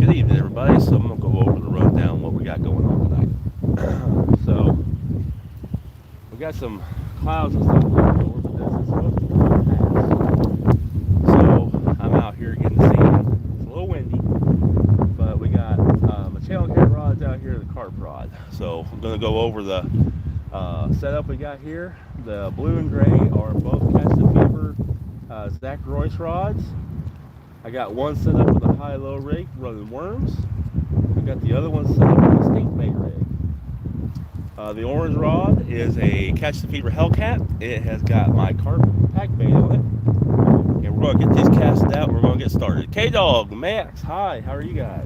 Good evening, everybody. So I'm going to go over the rundown what we got going on tonight. So we got some clouds and stuff going over, but this is supposed to be pass. So I'm out here getting the sand. It's a little windy, but we got my tailgate rods out here, the carp rod. So I'm going to go over the setup we got here. The blue and gray are both Catch the Fever Zach Royce rods. I got one set up with a high-low rig running worms. I got the other one set up with a stink bait rig. The orange rod is a Catch the Fever Hellcat. It has got my carp pack bait on it. And we're going to get these cast out and we're going to get started. K-Dog, Max, hi, how are you guys?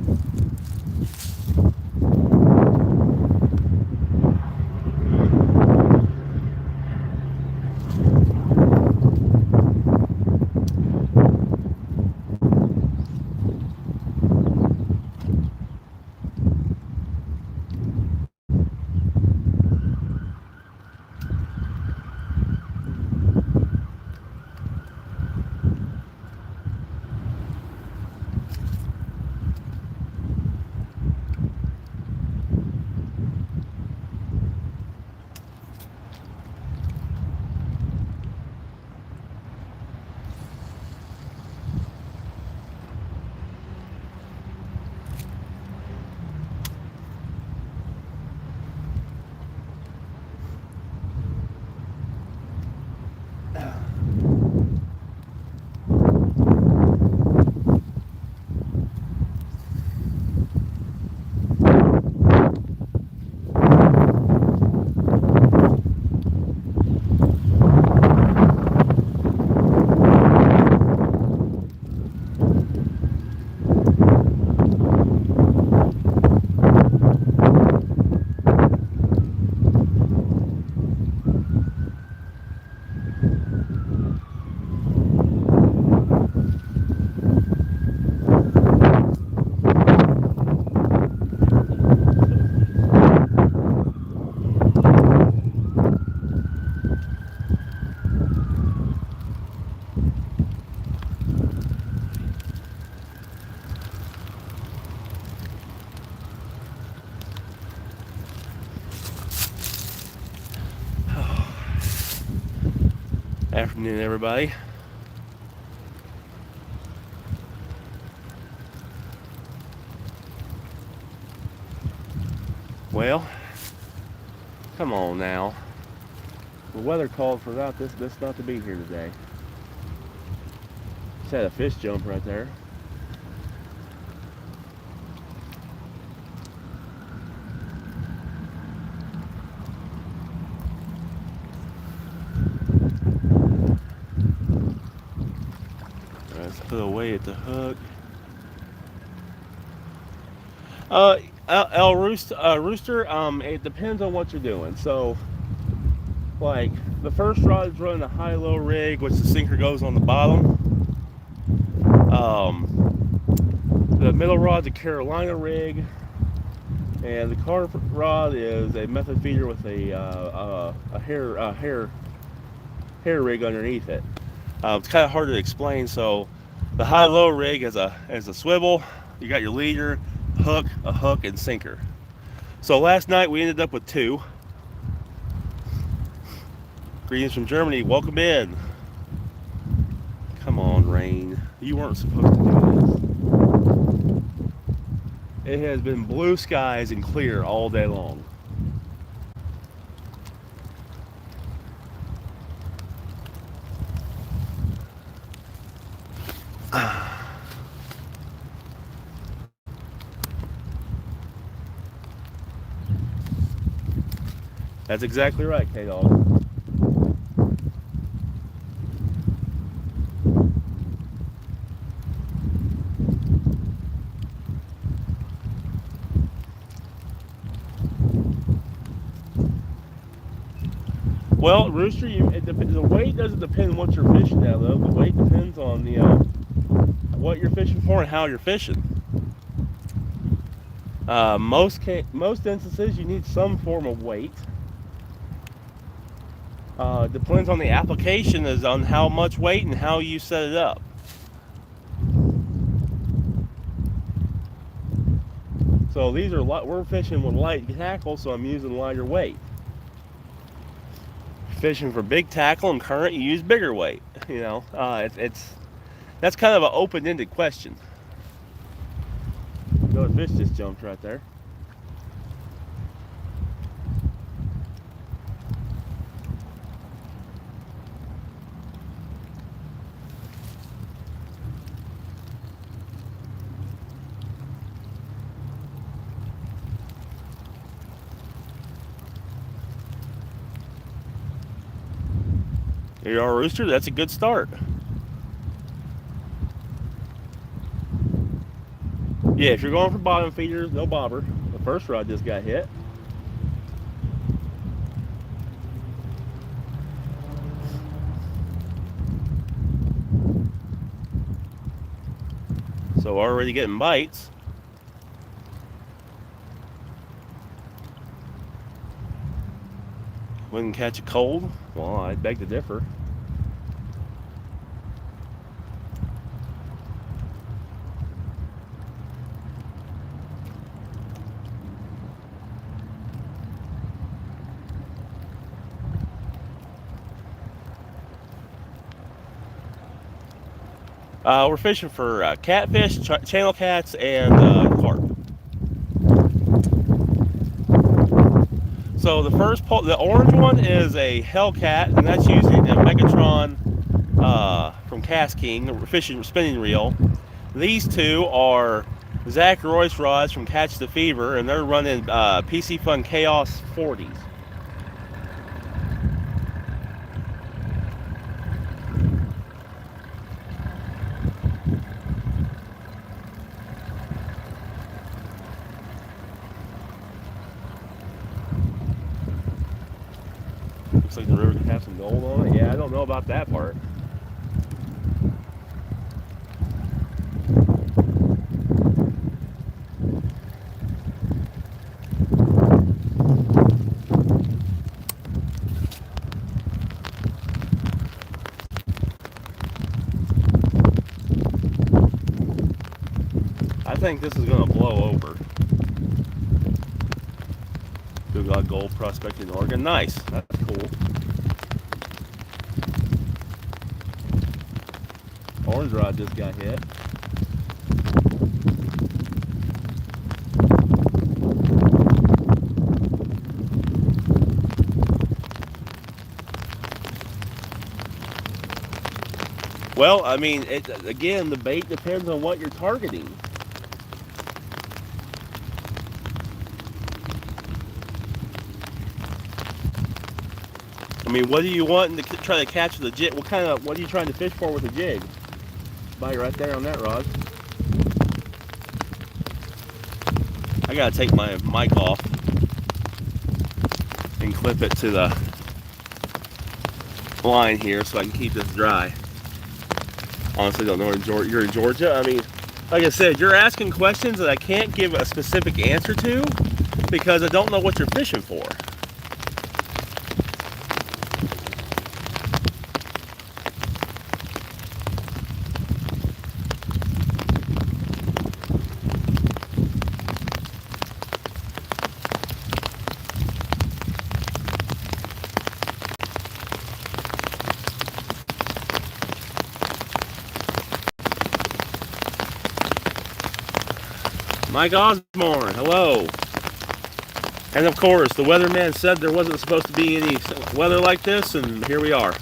Afternoon, everybody. Well, come on now. The weather called for this not to be here today. Just had a fish jump right there. Let's put away at the hook. Rooster, it depends on what you're doing. So, like, the first rod is running a high-low rig, which the sinker goes on the bottom. The middle rod's a Carolina rig, and the carp rod is a method feeder with a hair rig underneath it. It's kind of hard to explain. So, the high-low rig is a swivel. You got your leader, a hook, and sinker. So last night we ended up with two. Greetings from Germany. Welcome in. Come on, rain. You weren't supposed to do this. It has been blue skies and clear all day long. That's exactly right, K-Dog. Well, Rooster, the weight doesn't depend on what you're fishing out of. The weight depends on what you're fishing for and how you're fishing. Most instances, you need some form of weight. Depends on the application, is on how much weight and how you set it up. So these are we're fishing with light tackle, so I'm using lighter weight. Fishing for big tackle and current, you use bigger weight. You know, that's kind of an open-ended question. Another fish just jumped right there. There you are, rooster. That's a good start. Yeah, if you're going for bottom feeders, no bobber. The first rod just got hit. So already getting bites. Wouldn't catch a cold? Well, I beg to differ. We're fishing for catfish, channel cats, and carp. So the first pole, the orange one is a Hellcat, and that's using a Megatron from Cast King, a fishing spinning reel. These two are Zach Royce rods from Catch the Fever, and they're running PC Fun Chaos 40s. Looks like the river could have some gold on it. Yeah, I don't know about that part. I think this is going to blow over. We got gold prospecting in Oregon. Nice. That's cool. Orange rod just got hit. Well, I mean, again, the bait depends on what you're targeting. I mean, what are you wanting to try to catch with a jig? What are you trying to fish for with a jig? Bite right there on that rod. I gotta take my mic off and clip it to the line here so I can keep this dry. Honestly, don't know where you're in Georgia. I mean, like I said, you're asking questions that I can't give a specific answer to because I don't know what you're fishing for. Mike Osborne, hello. And of course, the weatherman said there wasn't supposed to be any weather like this, and here we are.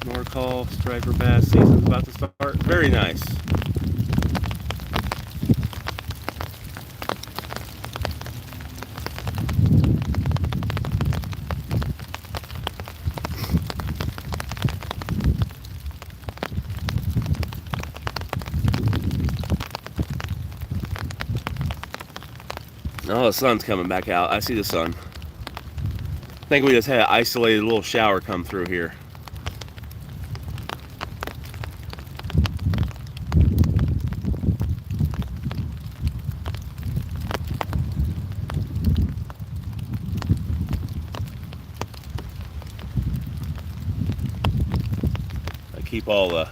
Norcall striper bass season's about to start. Very nice. Oh, the sun's coming back out. I see the sun. I think we just had an isolated little shower come through here. I keep all the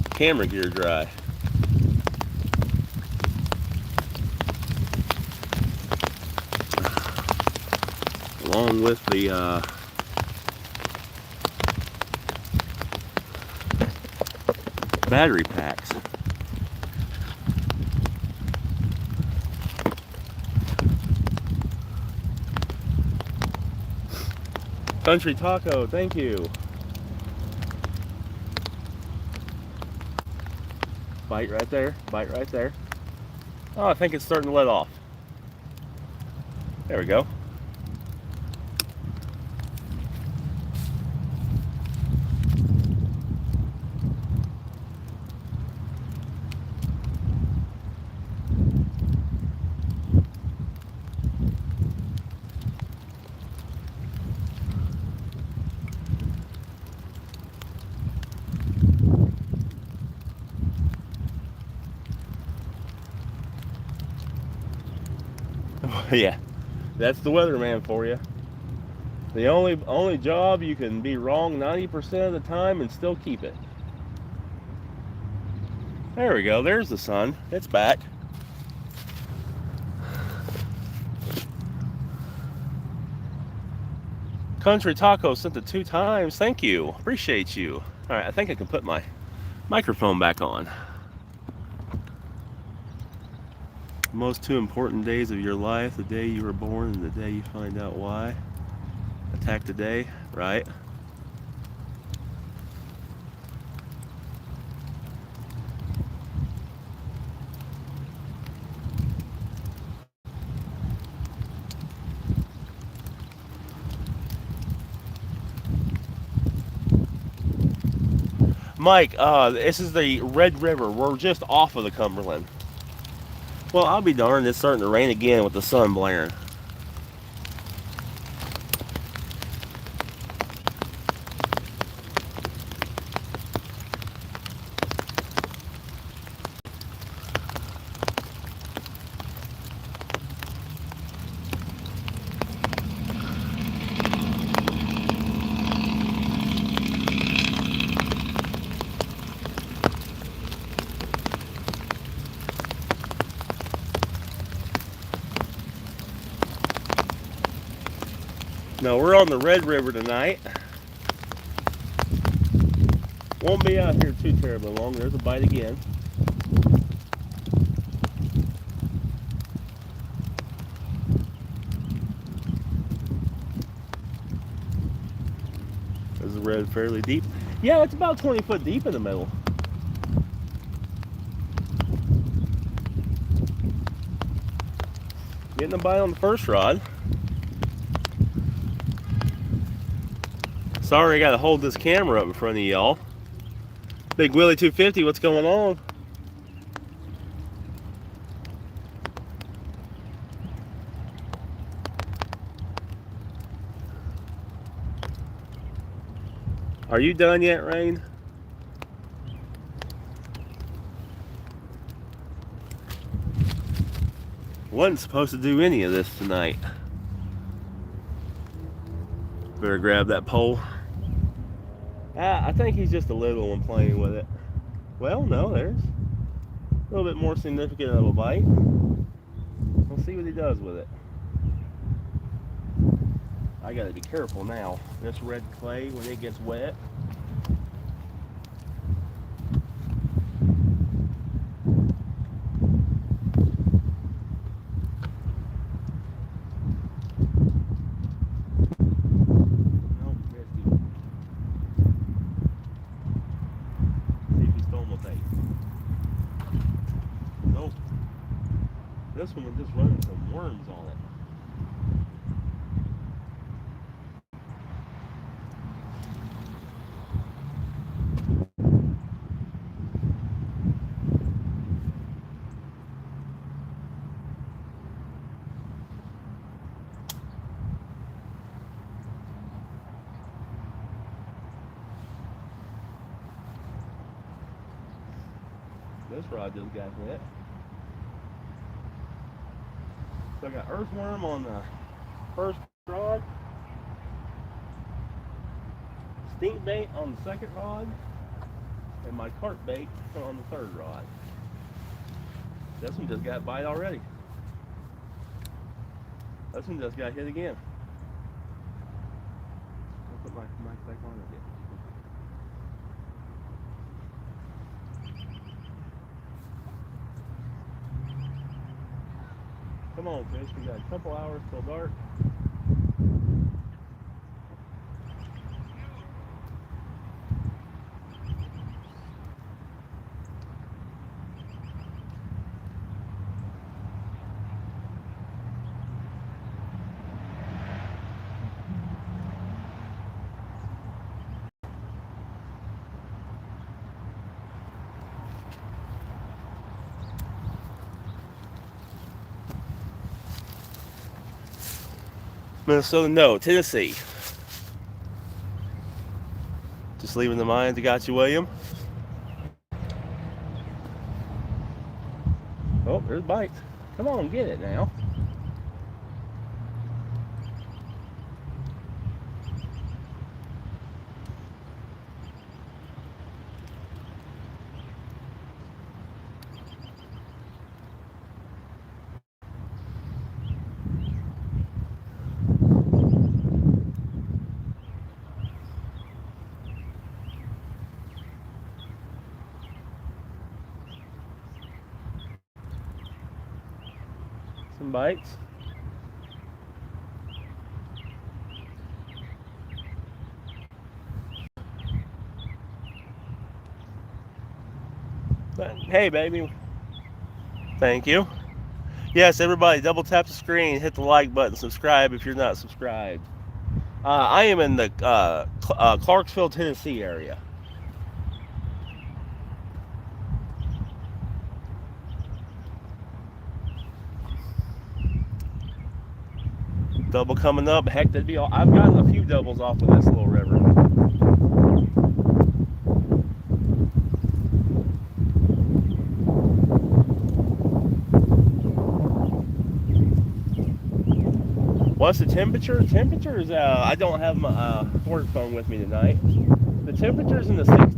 camera gear dry. along with the battery packs. Country Taco, thank you. Bite right there, bite right there. Oh, I think it's starting to let off. There we go. Yeah, that's the weatherman for you. The only job you can be wrong 90% of the time and still keep it. There we go. There's the sun. It's back. Country Taco sent it 2 times. Thank you. Appreciate you. All right, I think I can put my microphone back on. Most 2 important days of your life: the day you were born and the day you find out why. Attack the day, right? Mike, this is the Red River. We're just off of the Cumberland. Well, I'll be darned, it's starting to rain again with the sun blaring. No, we're on the Red River tonight. Won't be out here too terribly long. There's a bite again. Is the red fairly deep? Yeah, it's about 20 foot deep in the middle. Getting a bite on the first rod. Sorry, I gotta hold this camera up in front of y'all. Big Willie 250, what's going on? Are you done yet, Rain? Wasn't supposed to do any of this tonight. Better grab that pole. I think he's just a little one playing with it. Well, no, there's a little bit more significant of a bite. We'll see what he does with it. I gotta be careful now. This red clay, when it gets wet, this one was just running some worms on it. This rod just got hit. So I got earthworm on the first rod, stink bait on the second rod, and my carp bait on the third rod. This one just got bite already. This one just got hit again. my mic back on again. Come on, fish. We got a couple hours till dark. Minnesota, no. Tennessee. Just leaving the mine to got you, William. Oh, there's bites. Come on, get it now. Some bites. But, hey, baby. Thank you. Yes, everybody, double tap the screen, hit the like button, subscribe if you're not subscribed. I am in the Clarksville, Tennessee area. Double coming up. Heck, that'd be all. I've gotten a few doubles off of this little river. What's the temperature? Temperature is, I don't have my work phone with me tonight. The temperature's in the 60s.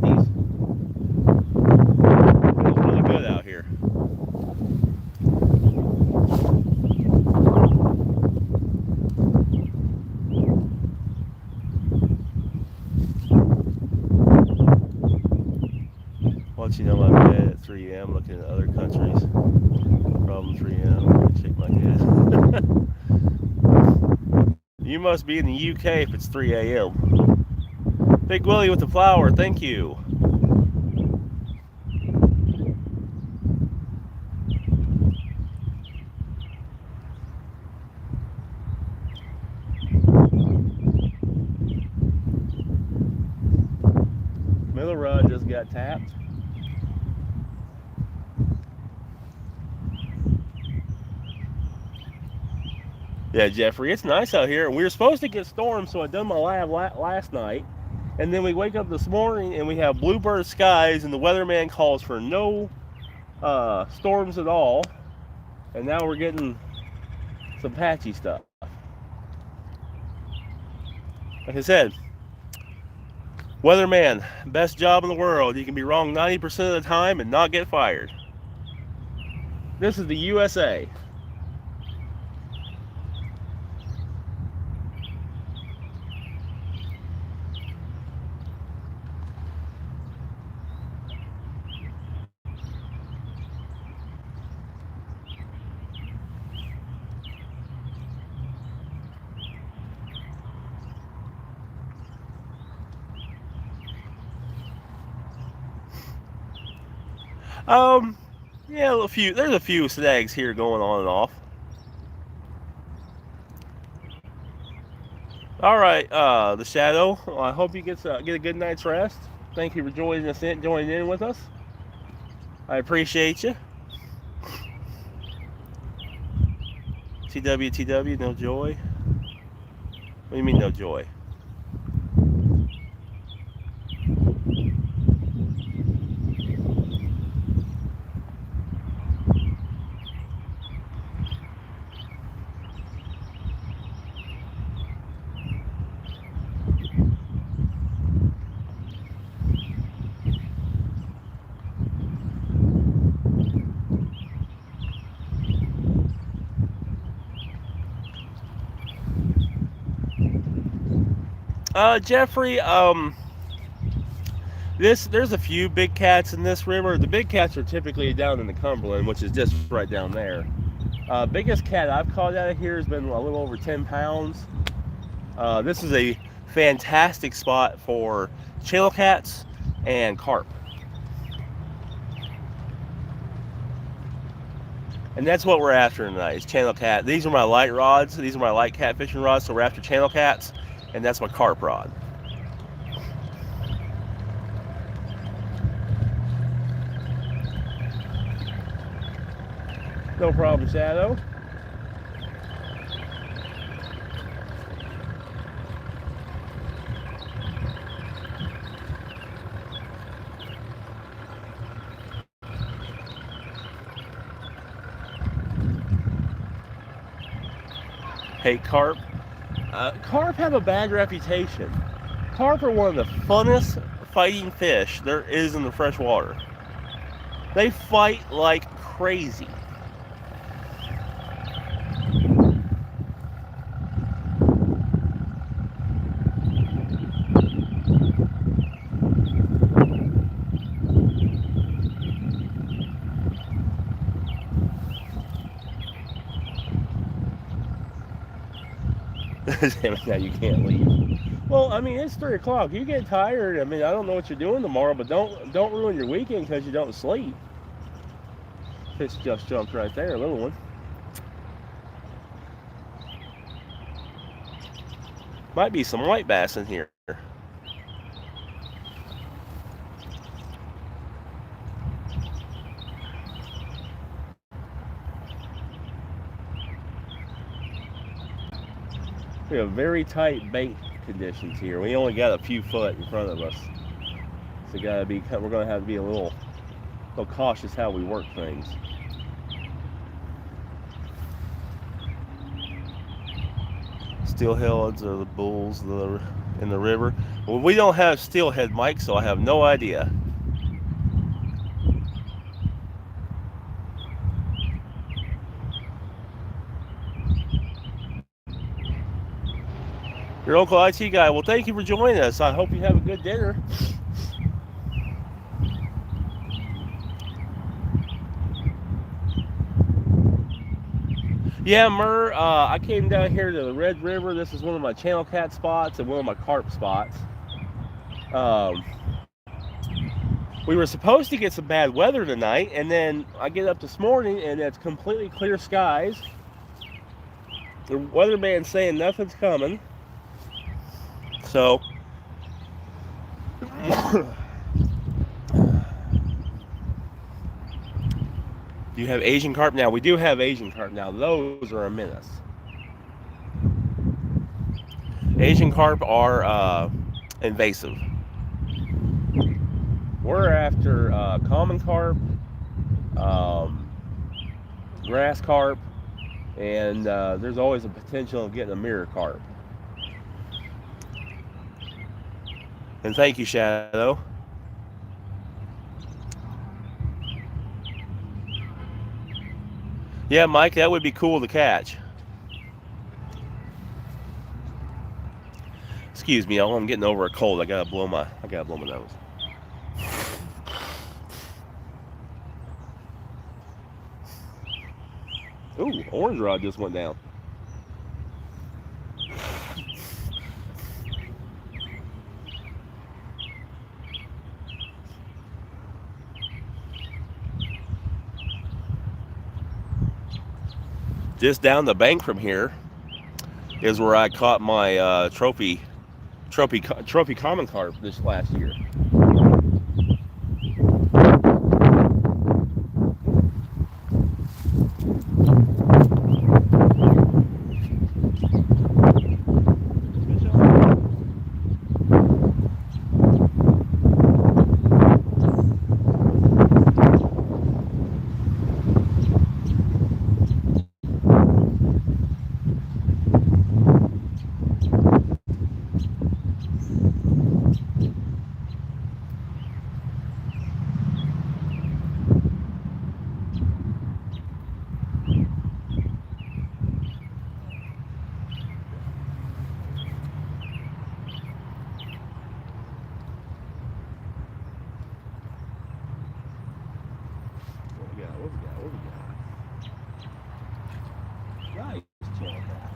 Feels really good out here. Once you know I'm bed at 3 a.m. looking at other countries. Problem 3 a.m. Shake my head. You must be in the UK if it's 3 a.m. Big Willie with the flower, thank you. Miller rod just got tapped. Yeah, Jeffrey, it's nice out here. We were supposed to get storms, so I done my lab last night. And then we wake up this morning and we have bluebird skies, and the weatherman calls for no storms at all. And now we're getting some patchy stuff. Like I said, weatherman, best job in the world. You can be wrong 90% of the time and not get fired. This is the USA. Yeah, there's a few snags here going on and off. All right, the Shadow. I hope you get a good night's rest. Thank you for joining in with us. I appreciate you. TW, no joy. What do you mean no joy? Jeffrey, there's a few big cats in this river. The big cats are typically down in the Cumberland, which is just right down there. Biggest cat I've caught out of here has been a little over 10 pounds. This is a fantastic spot for channel cats and carp. And that's what we're after tonight, is channel cat. These are my light rods. These are my light cat fishing rods, so we're after channel cats, and that's my carp rod. No problem, Shadow. Hey, carp. Carp have a bad reputation. Carp are one of the funnest fighting fish there is in the fresh water. They fight like crazy. Damn it, now you can't leave. Well, I mean, it's 3 o'clock. You get tired. I mean, I don't know what you're doing tomorrow, but don't ruin your weekend because you don't sleep. Fish just jumped right there, a little one. Might be some white bass in here. We have very tight bait conditions here. We only got a few foot in front of us, so we're gonna have to be a little cautious how we work things. Steelheads are the bulls in the river. Well, we don't have steelhead, Mike, so I have no idea. Your local IT guy. Well, thank you for joining us. I hope you have a good dinner. Yeah, Murr, I came down here to the Red River. This is one of my channel cat spots and one of my carp spots. We were supposed to get some bad weather tonight, and then I get up this morning and it's completely clear skies. The weatherman's saying nothing's coming. So, do you have Asian carp? Now, we do have Asian carp. Now, those are a menace. Asian carp are invasive. We're after common carp, grass carp, and there's always a potential of getting a mirror carp. And thank you, Shadow. Yeah, Mike, that would be cool to catch. Excuse me, I'm getting over a cold. I gotta blow my nose. Ooh, orange rod just went down. Just down the bank from here is where I caught my trophy common carp this last year. There we go. Nice channel cat.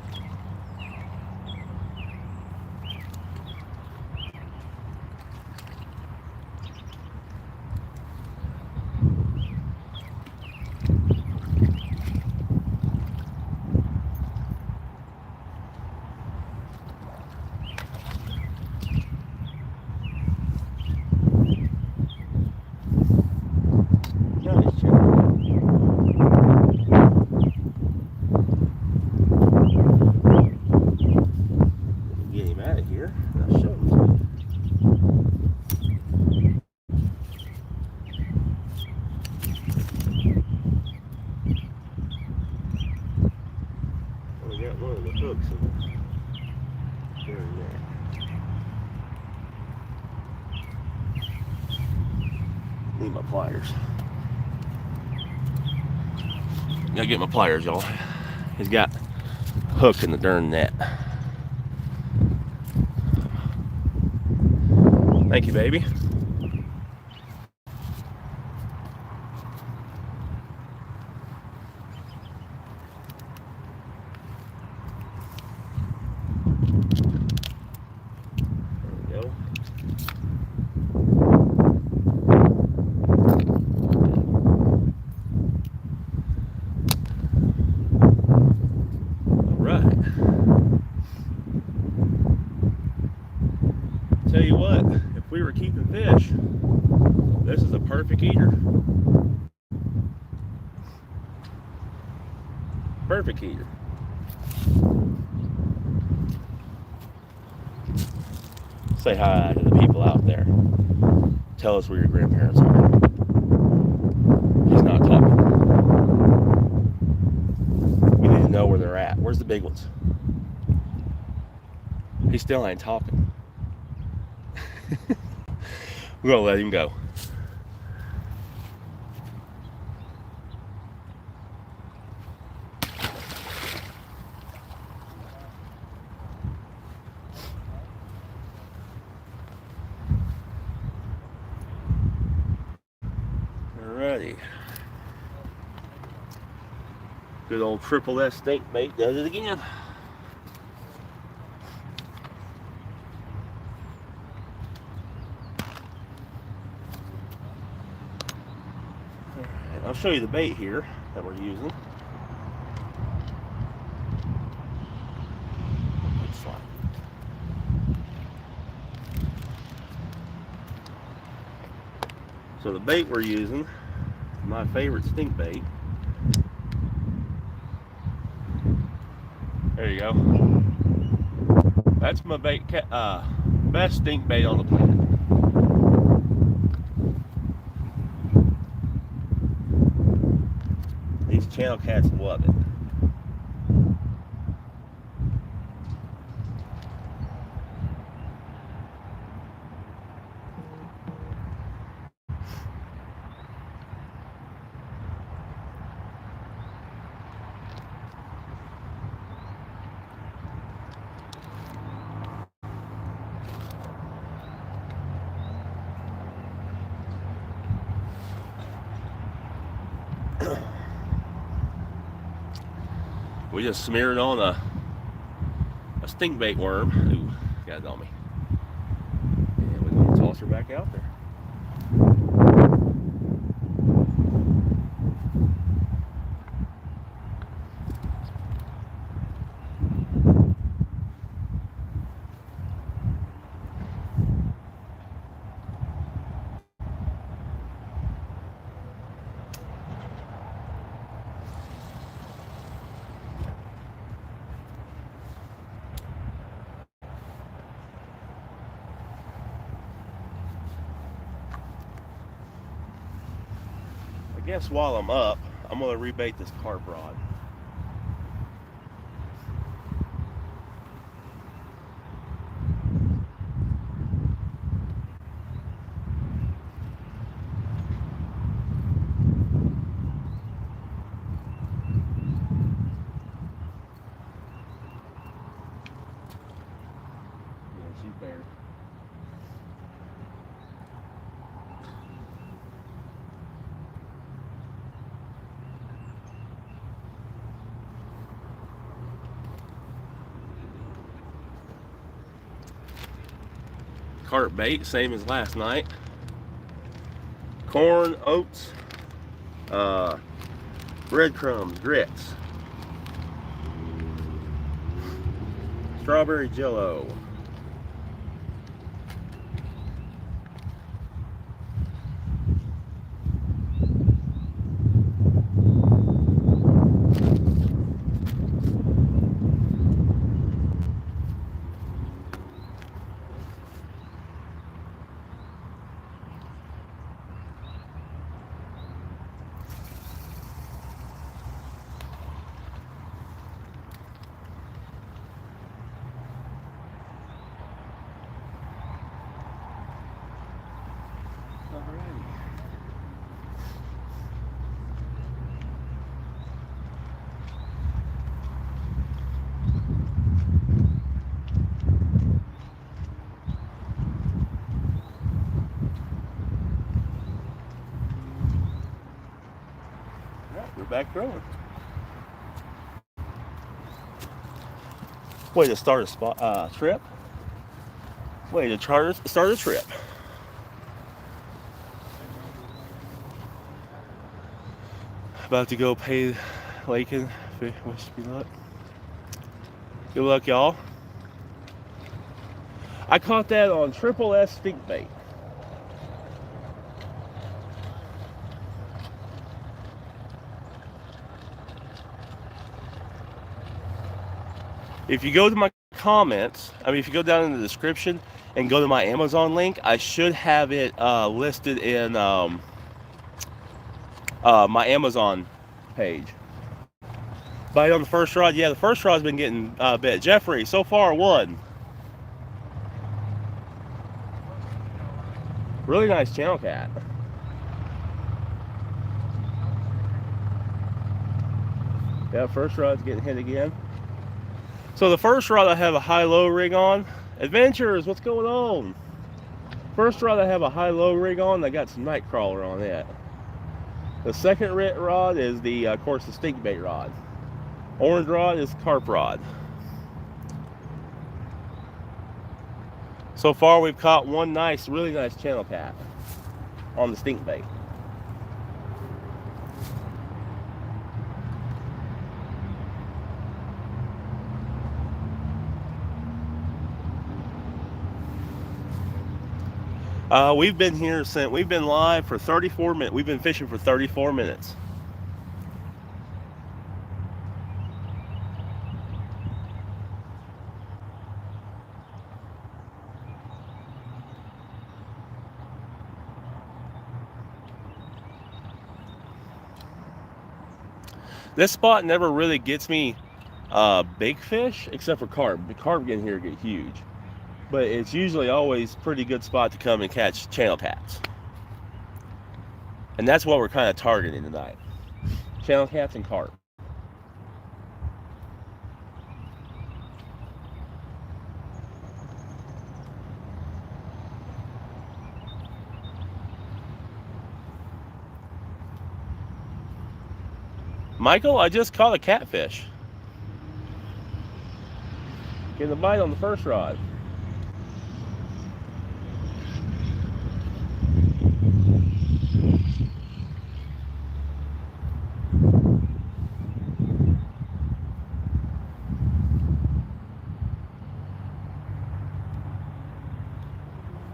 One of the hooks in there and there. Need my pliers. Gotta get my pliers, y'all. He's got a hook in the darn net. Thank you, baby. Tell you what, if we were keeping fish, this is a perfect eater. Perfect eater. Say hi to the people out there. Tell us where your grandparents are. He's not talking. We need to know where they're at. Where's the big ones? He still ain't talking. We're gonna let him go. Alrighty. Good old triple S stink bait does it again. I'll show you the bait here that we're using. So the bait we're using, my favorite stink bait. There you go. That's my best stink bait on the planet. These channel cats love it. We just smeared on a stink bait worm. Ooh, got it on me. And we're going to toss her back out there. I guess while I'm up, I'm going to rebait this carp rod. Yeah, she's bare. Carp bait, same as last night. Corn, oats, breadcrumbs, grits, strawberry jello. We're back growing. Way to start a trip. Way to start a trip. About to go pay Lakin. Wish me luck. Good luck, y'all. I caught that on Triple S stink bait. If you go to my comments, if you go down in the description and go to my Amazon link, I should have it listed in my Amazon page. Bite on the first rod. Yeah, the first rod's been getting bit. Jeffrey, so far, 1. Really nice channel cat. Yeah, first rod's getting hit again. So the first rod I have a high-low rig on. Adventures, what's going on? First rod I have a high-low rig on. I got some night crawler on it. The second rod is of course, the stink bait rod. Orange rod is carp rod. So far we've caught one really nice channel cat on the stink bait. We've been live for 34 minutes. We've been fishing for 34 minutes. This spot never really gets me big fish except for carp. The carp in here get huge. But it's usually always a pretty good spot to come and catch channel cats. And that's what we're kind of targeting tonight. Channel cats and carp. Michael, I just caught a catfish. Getting a bite on the first rod.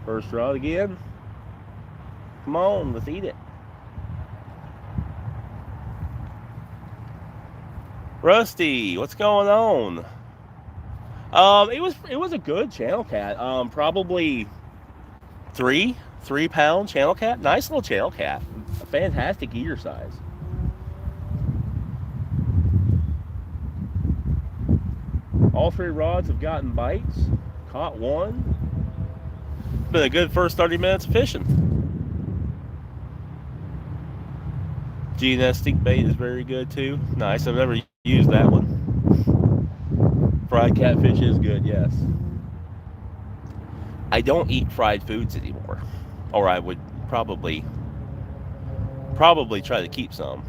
First rod again. Come on, let's eat it. Rusty, what's going on? It was a good channel cat. Probably 3-pound channel cat. Nice little channel cat. A fantastic eater size. All 3 rods have gotten bites. Caught one. Been a good first 30 minutes of fishing. GNS stink bait is very good too. Nice. I've never used that one. Fried catfish is good, yes. I don't eat fried foods anymore. Or I would probably try to keep some.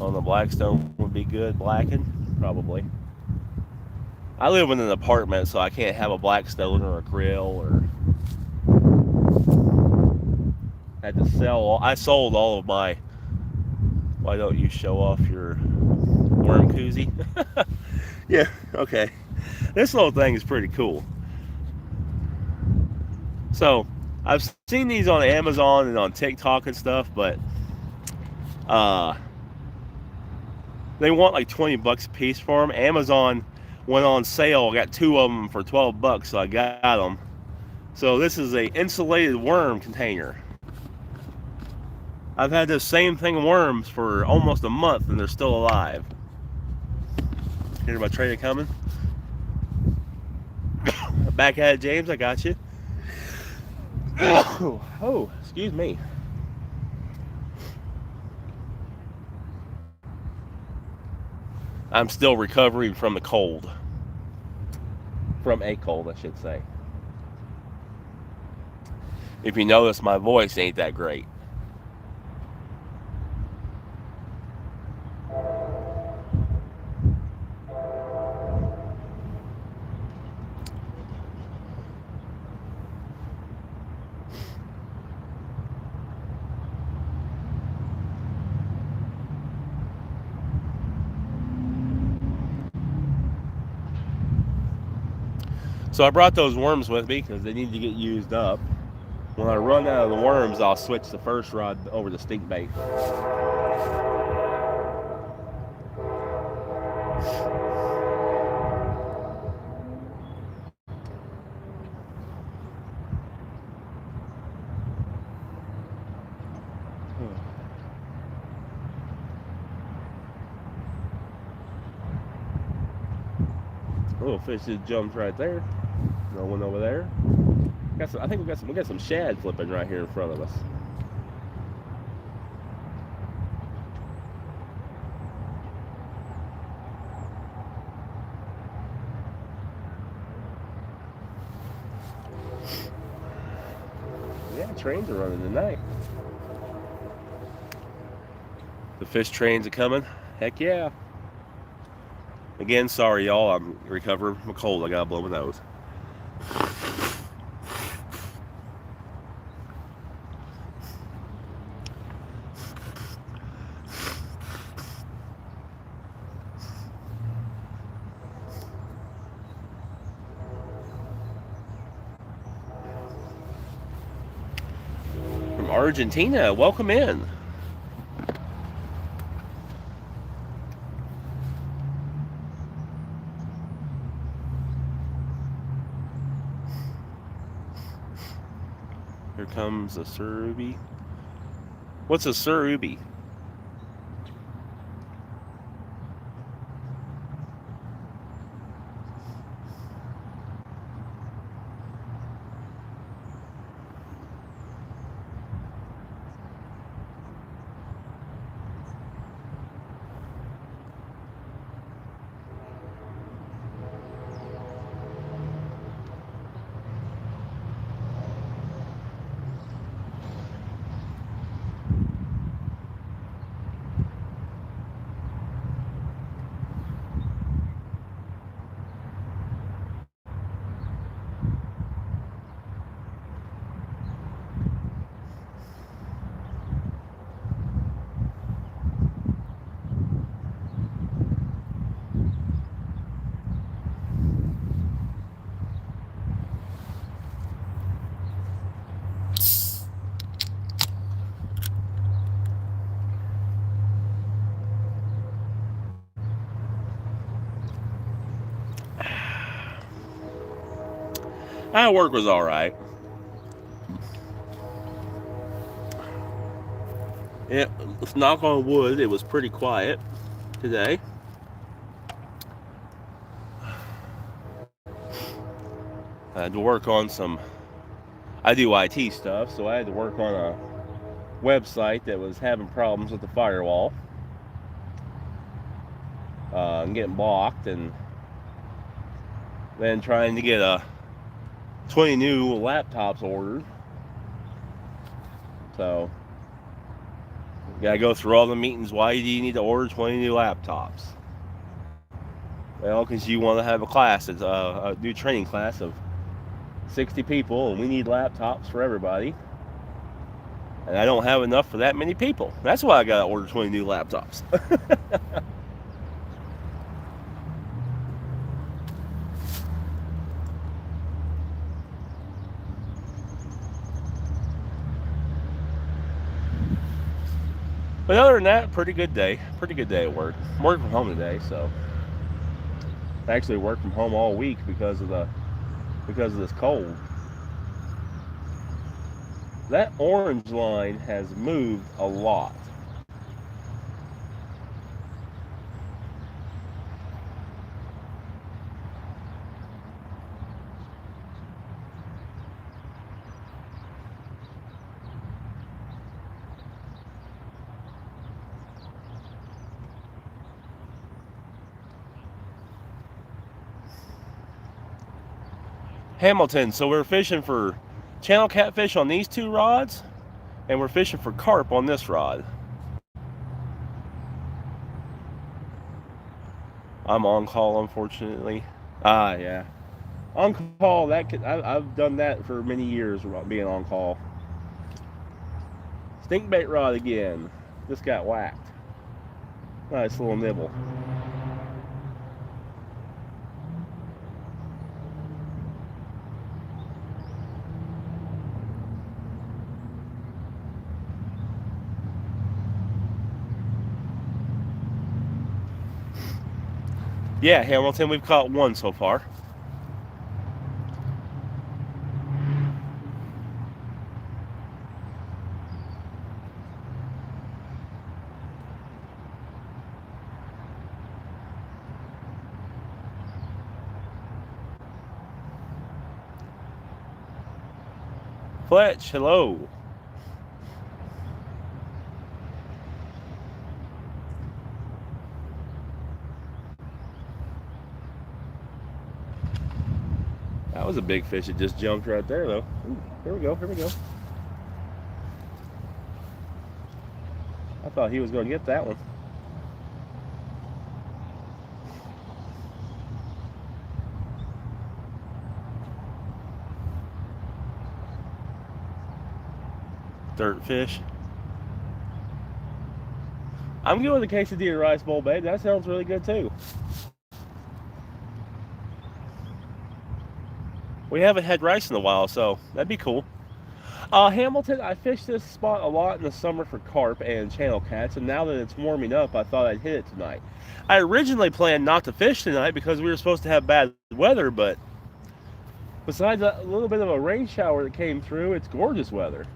on the Blackstone would be good. Blackened, probably. I live in an apartment, so I can't have a Blackstone or a grill or. Had to sell. I sold all of my. Why don't you show off your worm koozie? Yeah, okay. This little thing is pretty cool. So, I've seen these on Amazon and on TikTok and stuff, but they want like 20 bucks a piece for them. Amazon went on sale. I got 2 of them for 12 bucks, so I got them. So this is a insulated worm container. I've had this same thing of worms for almost a month and they're still alive. Hear my trader coming? Back at it, James, I got you. Oh, excuse me. I'm still recovering from the cold. From a cold, I should say. If you notice, my voice ain't that great. So I brought those worms with me because they need to get used up. When I run out of the worms, I'll switch the first rod over to stink bait. Little fish just jumped right there. No one over there. I think we got some shad flipping right here in front of us. Yeah, trains are running tonight. The fish trains are coming. Heck yeah. Again, sorry y'all, I'm recovering from a cold. I gotta blow my nose. From Argentina, welcome in. Here comes a surubi. What's a surubi? Our work was all right. Let's knock on wood. It was pretty quiet today. I had to work on some. I do IT stuff, so I had to work on a website that was having problems with the firewall and getting blocked, and then trying to get 20 new laptops ordered. So You gotta go through all the meetings. Why do you need to order 20 new laptops? Well, because you want to have a class. It's a new training class of 60 people, and we need laptops for everybody. And I don't have enough for that many people. That's why I gotta order 20 new laptops. But other than that, pretty good day. Pretty good day at work. I'm working from home today, so I actually worked from home all week because of this cold. That orange line has moved a lot. Hamilton, so we're fishing for channel catfish on these two rods, and we're fishing for carp on this rod. I'm on call, unfortunately. Yeah. On call, I've done that for many years, being on call. Stinkbait rod again. Just got whacked. Nice little nibble. Yeah, Hamilton, we've caught one so far. Fletch, hello. That was a big fish. It just jumped right there, though. Ooh, here we go. Here we go. I thought he was going to get that one. Dirt fish. I'm going with the quesadilla rice bowl, babe. That sounds really good, too. We haven't had rice in a while, so that'd be cool. Hamilton, I fished this spot a lot in the summer for carp and channel cats, and now that it's warming up, I thought I'd hit it tonight. I originally planned not to fish tonight because we were supposed to have bad weather, but besides a little bit of a rain shower that came through, it's gorgeous weather.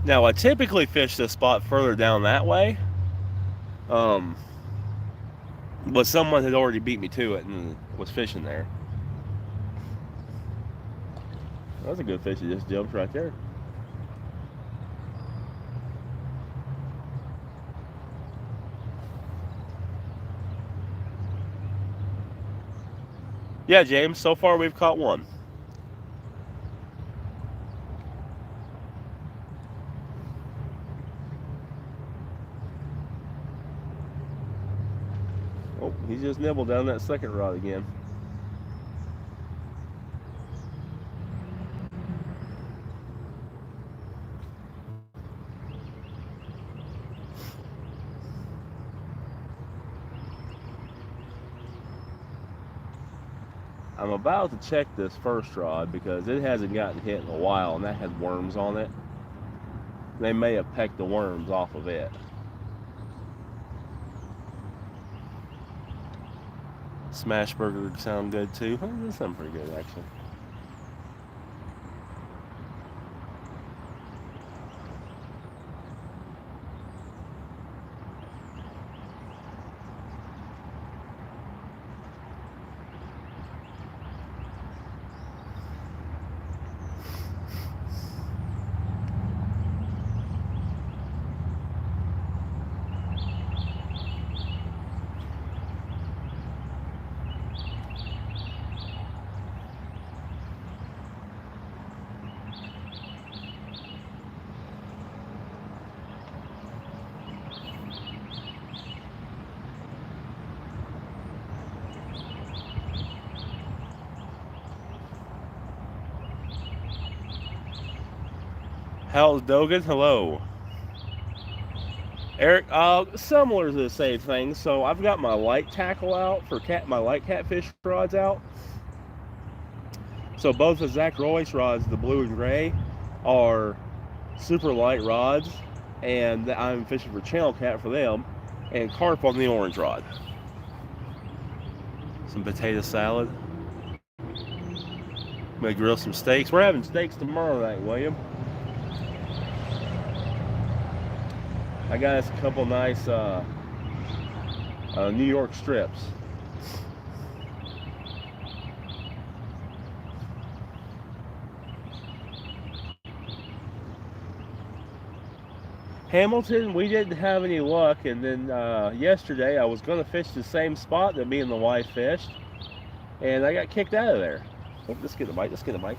Now, I typically fish this spot further down that way, but someone had already beat me to it and was fishing there. That was a good fish. It just jumped right there. Yeah, James, so far we've caught one. Oh, he just nibbled down that second rod again. I'm about to check this first rod because it hasn't gotten hit in a while, and that had worms on it. They may have pecked the worms off of it. Smash burger sound good too. They sound pretty good actually. How's Dogan? Hello. Eric, similar to the same thing. So I've got my light tackle out for my light catfish rods out. So both the Zach Royce rods, the blue and gray, are super light rods, and I'm fishing for channel cat for them, and carp on the orange rod. Some potato salad. I'm gonna grill some steaks. We're having steaks tomorrow night, William. I got us a couple nice New York strips. Hamilton, we didn't have any luck, and then yesterday I was going to fish the same spot that me and the wife fished, and I got kicked out of there. Oh, let's get a bite, let's get a bite.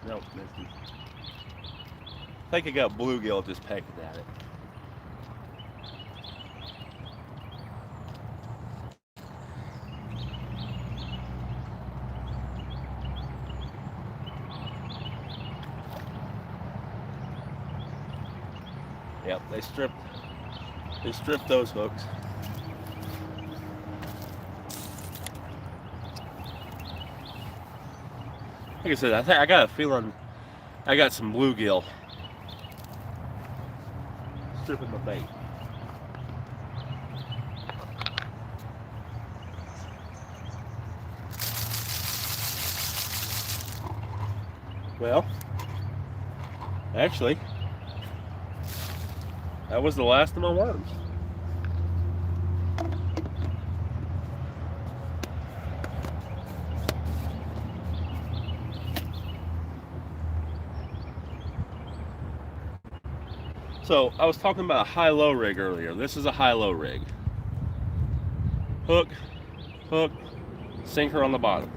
Nope, missed him. I think I got bluegill just pecking at it. Yep, they stripped those hooks. Like I said, I got a feeling I got some bluegill stripping the bait. Well, actually, that was the last of my worms. So I was talking about a high-low rig earlier. This is a high-low rig. Hook, sinker on the bottom.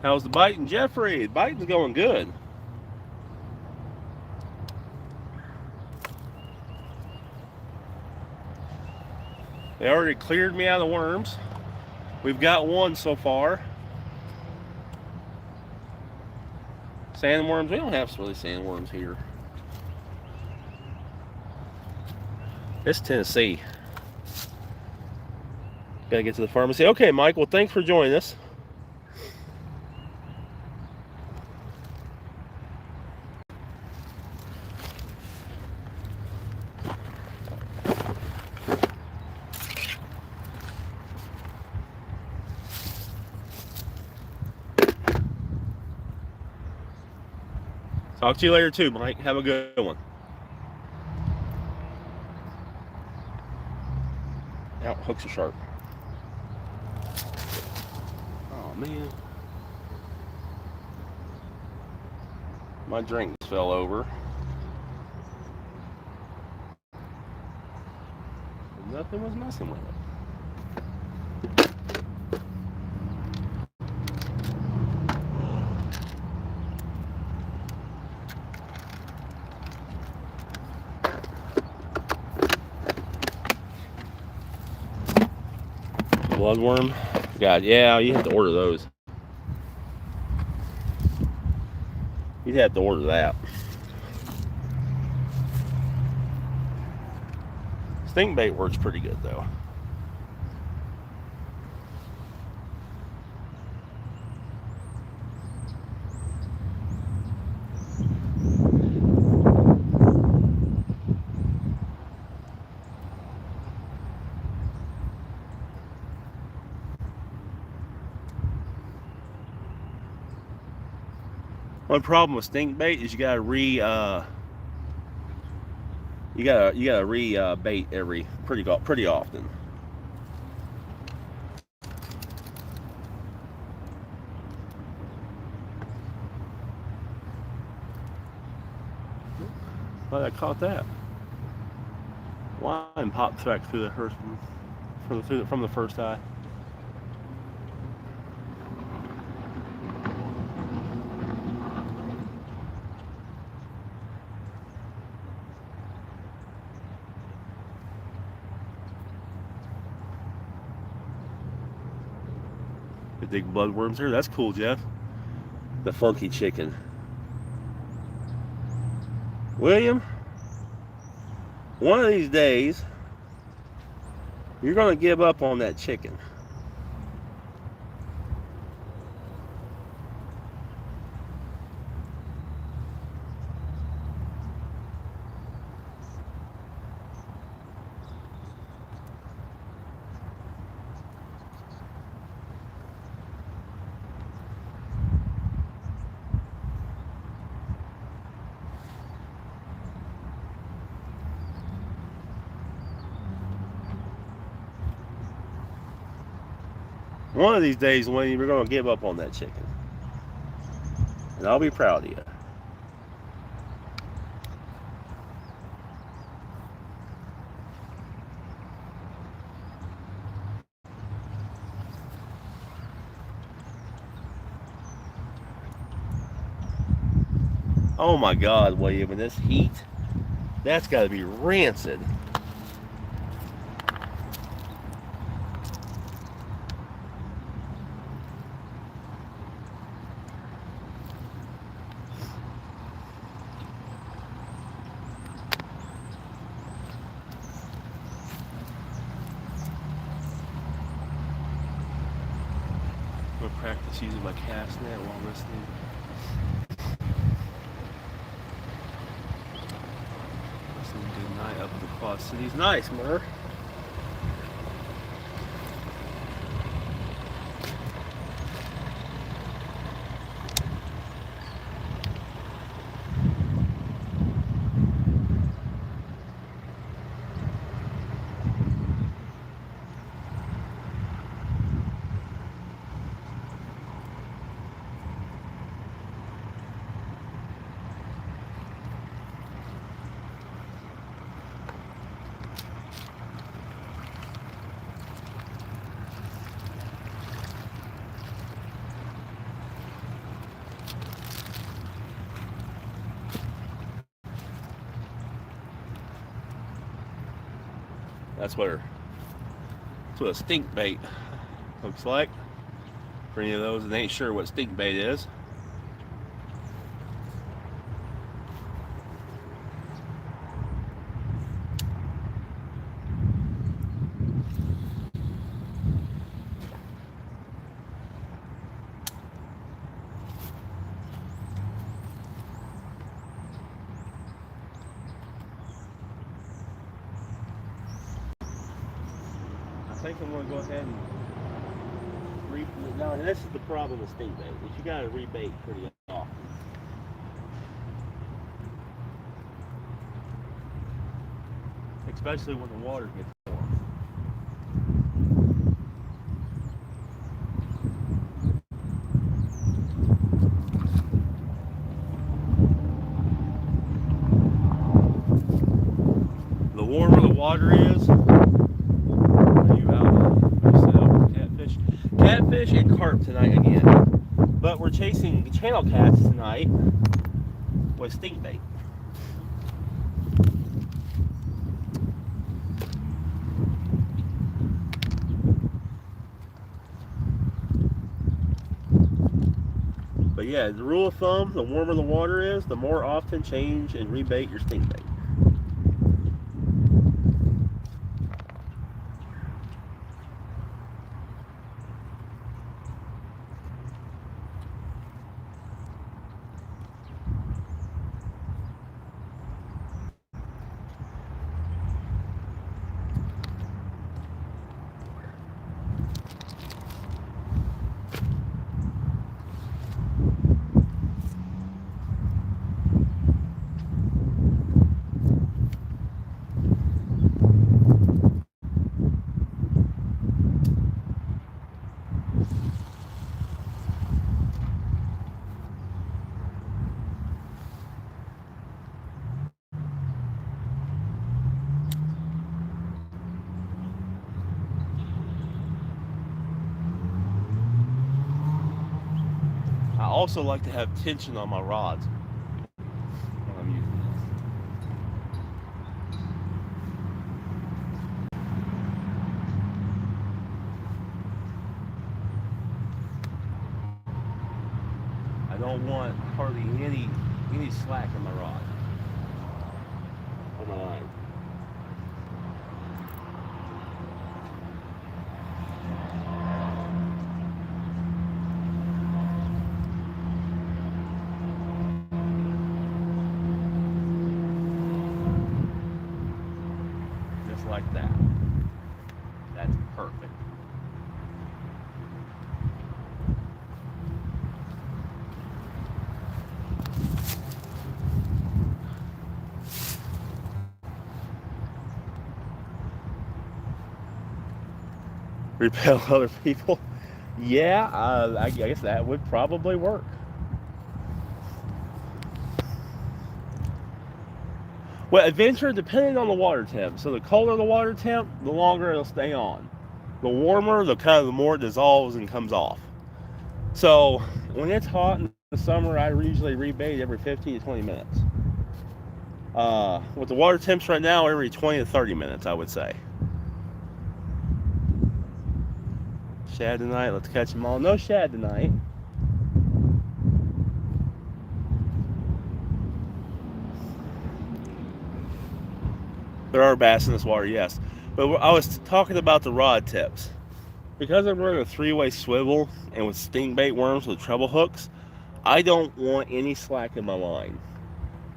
How's the biting, Jeffrey? The biting's going good. They already cleared me out of the worms. We've got one so far. Sandworms, we don't have really sandworms here. It's Tennessee. Gotta get to the pharmacy. Okay, Mike, well, thanks for joining us. Talk to you later too, Mike. Have a good one. Out, hooks are sharp. Oh man. My drink fell over. Nothing was messing with it. Bloodworm. God, yeah, you have to order those. You'd have to order that. Stink bait works pretty good though. One problem with stink bait is you gotta re bait every pretty often. Glad I caught that. Line popped back through the first from the first eye. The big bloodworms here. That's cool, Jeff. The funky chicken. William, one of these days, you're going to give up on that chicken. One of these days, William, you're going to give up on that chicken. And I'll be proud of you. Oh my God, William, in this heat, that's got to be rancid. I'm going to practice using my cast net while listening. Good night up in the Quad Cities. Nice, Mur. That's what a stink bait looks like. For any of those that ain't sure what stink bait is. I think I'm going to go ahead and rebait. Now, this is the problem with stink bait, is you got to rebait pretty often. Especially when the water gets warm. The warmer the water is, catfish and carp tonight again, but we're chasing channel cats tonight with stink bait. yeah, the rule of thumb, the warmer the water is, the more often change and rebait your sting bait. I also like to have tension on my rods when I'm using this. I don't want hardly any slack in my rod or my line. Like that. That's perfect. Repel other people? Yeah, I guess that would probably work. Well, adventure depending on the water temp. So the colder the water temp, the longer it'll stay on. The warmer, the more it dissolves and comes off. So when it's hot in the summer, I usually rebait every 15 to 20 minutes. With the water temps right now, every 20 to 30 minutes, I would say. Shad tonight, let's catch them all. No shad tonight. There are bass in this water, yes. But I was talking about the rod tips. Because I'm running a 3-way swivel and with stingbait worms with treble hooks, I don't want any slack in my line.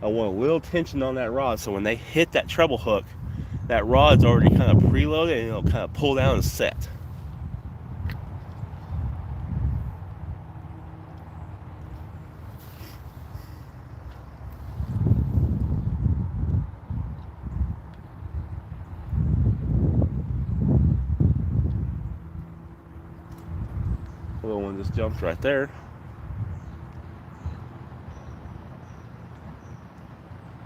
I want a little tension on that rod so when they hit that treble hook, that rod's already kind of preloaded and it'll kind of pull down and set. Little one just jumped right there.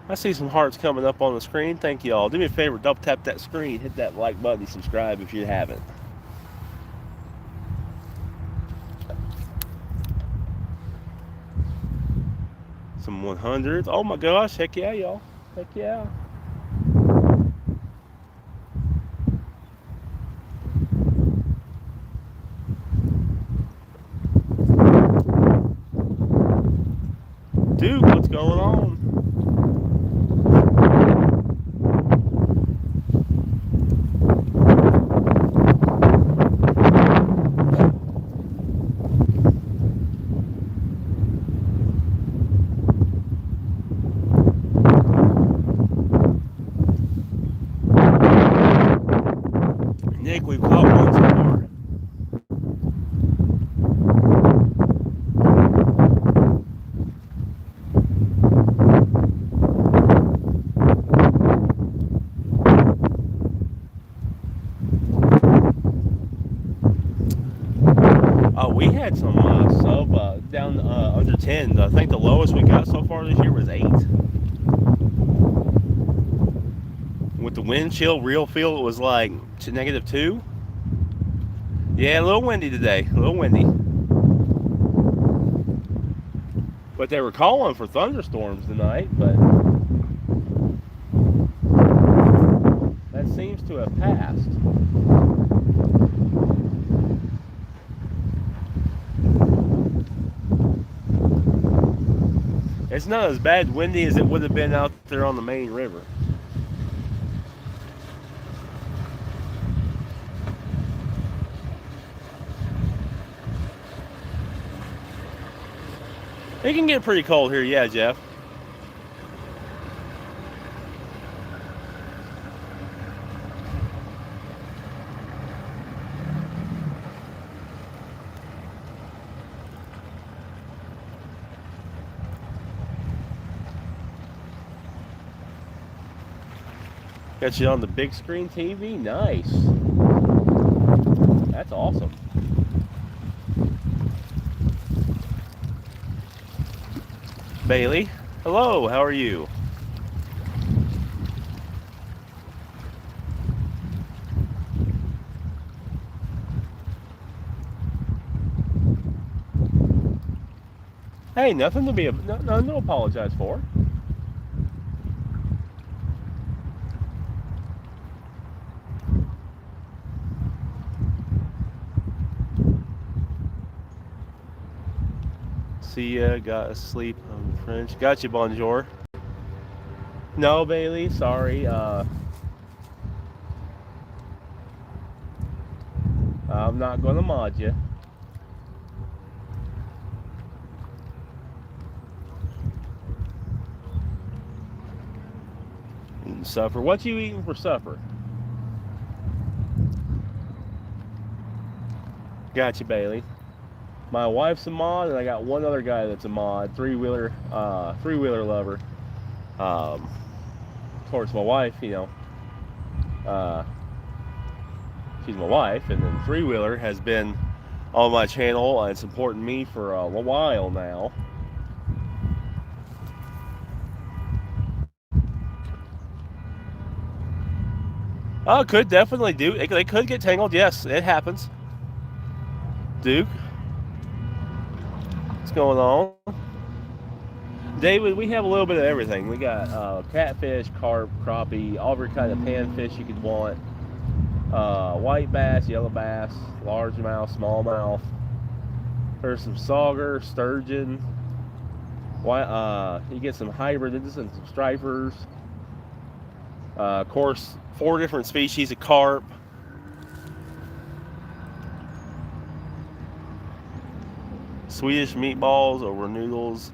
I see some hearts coming up on the screen. Thank you all. Do me a favor, double tap that screen, hit that like button, subscribe if you haven't. Some 100s. Oh my gosh, heck yeah, y'all. Heck yeah. Dude, what's going on? Nick, we've caught one so far. We had some sub down under 10. I think the lowest we got so far this year was 8. With the wind chill, real feel, it was like -2. Yeah, a little windy today. A little windy. But they were calling for thunderstorms tonight, but that seems to have passed. It's not as bad windy as it would have been out there on the main river. It can get pretty cold here, yeah, Jeff. Got you on the big screen TV? Nice. That's awesome. Bailey, hello, how are you? Hey, nothing to be, nothing to apologize for. See ya, got asleep on the French. Got you, bonjour. No, Bailey, sorry. I'm not gonna mod you. Supper. What you eating for supper? Got you, Bailey. My wife's a mod, and I got one other guy that's a mod, three-wheeler lover. Of course, my wife, you know, she's my wife, and then three-wheeler has been on my channel and supporting me for a while now. Oh, could definitely do. They could get tangled. Yes, it happens. Duke, what's going on? David, we have a little bit of everything. We got catfish, carp, crappie, all every kind of panfish you could want. White bass, yellow bass, largemouth, smallmouth. There's some sauger, sturgeon. You get some hybrids and some stripers. Of course, 4 different species of carp. Swedish meatballs over noodles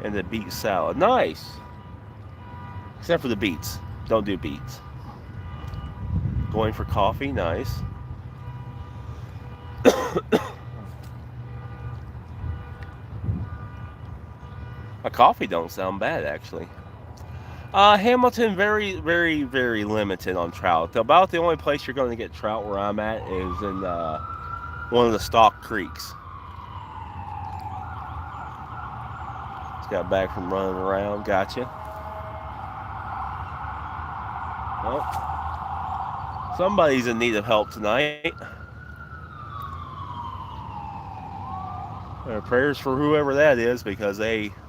and the beet salad. Nice. Except for the beets. Don't do beets. Going for coffee. Nice. A coffee don't sound bad, actually. Hamilton, very, very, very limited on trout. About the only place you're going to get trout where I'm at is in one of the stock creeks. Just got back from running around. Gotcha. Well, somebody's in need of help tonight. Prayers for whoever that is, because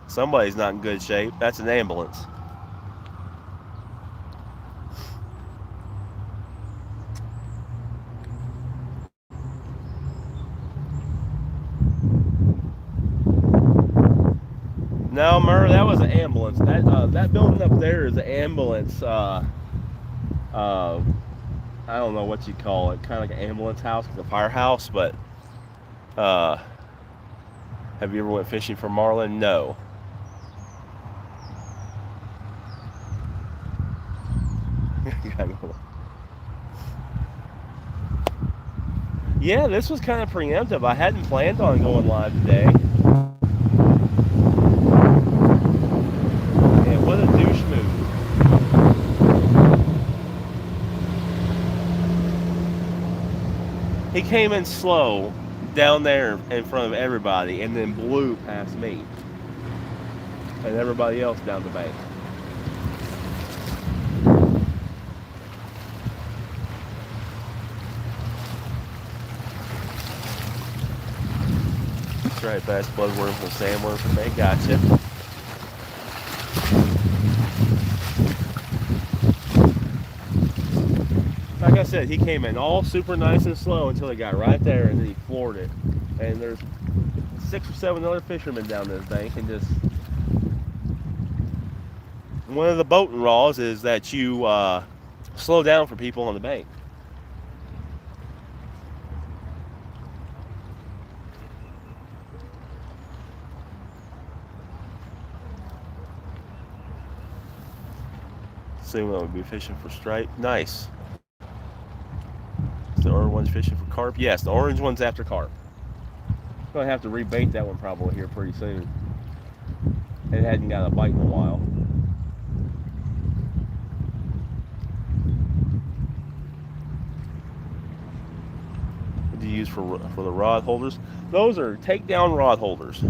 somebody's not in good shape. That's an ambulance. No, Murr, that was an ambulance. That building up there is an ambulance. I don't know what you call it. Kind of like an ambulance house, like a firehouse. But have you ever went fishing for marlin? No. Yeah, this was kind of preemptive. I hadn't planned on going live today. And what a douche move. He came in slow down there in front of everybody and then blew past me and everybody else down the bank. That's right, best bloodworm from sandworm from me. Gotcha. Like I said, he came in all super nice and slow until he got right there, and then he floored it. And there's 6 or 7 other fishermen down this bank, and just one of the boating laws is that you slow down for people on the bank. Assume that would be fishing for stripe. Nice. Is the orange one's fishing for carp? Yes, the orange one's after carp. Gonna have to rebait that one probably here pretty soon. It hadn't got a bite in a while. What do you use for the rod holders? Those are Takedown Rod Holders.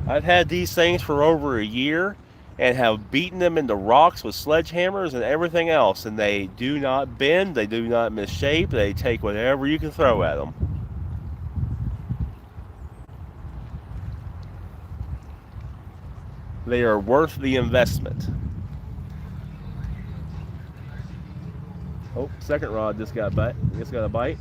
I've had these things for over a year and have beaten them into rocks with sledgehammers and everything else, and they do not bend, they do not misshape, they take whatever you can throw at them. They are worth the investment. Oh, second rod just got a bite.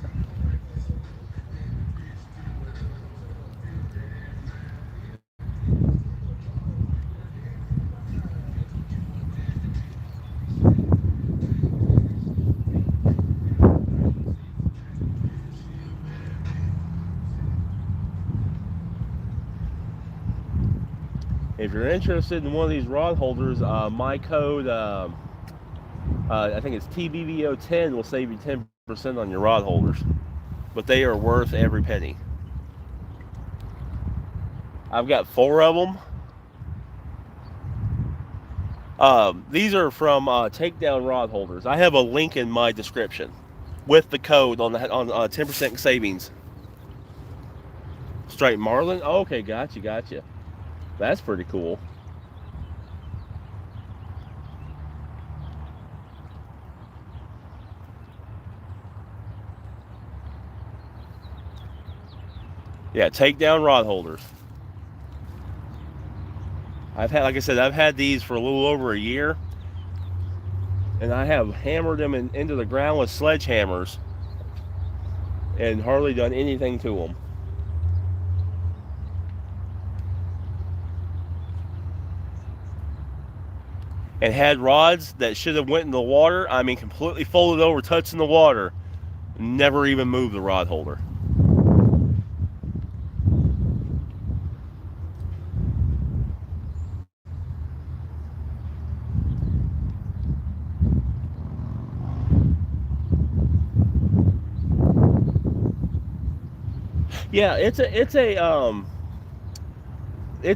If you're interested in one of these rod holders, my code, I think it's TBVO 10, will save you 10% on your rod holders. But they are worth every penny. I've got 4 of them. These are from Takedown Rod Holders. I have a link in my description with the code on 10% savings. Straight marlin? Oh, okay, gotcha. That's pretty cool. Yeah, Takedown Rod Holders. Like I said, I've had these for a little over a year, and I have hammered them into the ground with sledgehammers and hardly done anything to them. And had rods that should have went in the water, I mean completely folded over, touching the water, never even moved the rod holder. Yeah, it's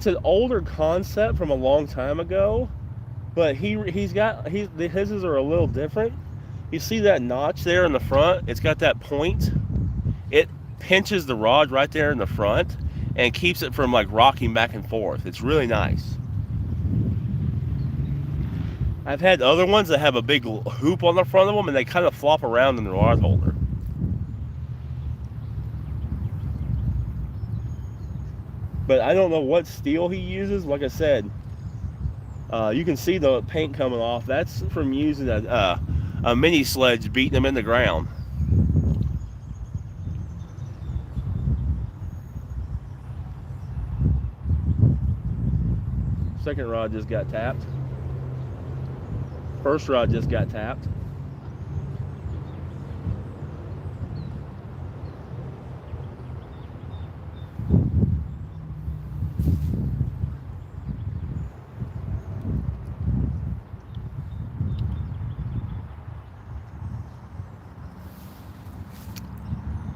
an older concept from a long time ago, but his are a little different. You see that notch there in the front? It's got that point. It pinches the rod right there in the front and keeps it from like rocking back and forth. It's really nice. I've had other ones that have a big hoop on the front of them and they kind of flop around in the rod holder. But I don't know what steel he uses. Like I said, you can see the paint coming off. That's from using a mini sledge beating them in the ground. Second rod just got tapped. First rod just got tapped.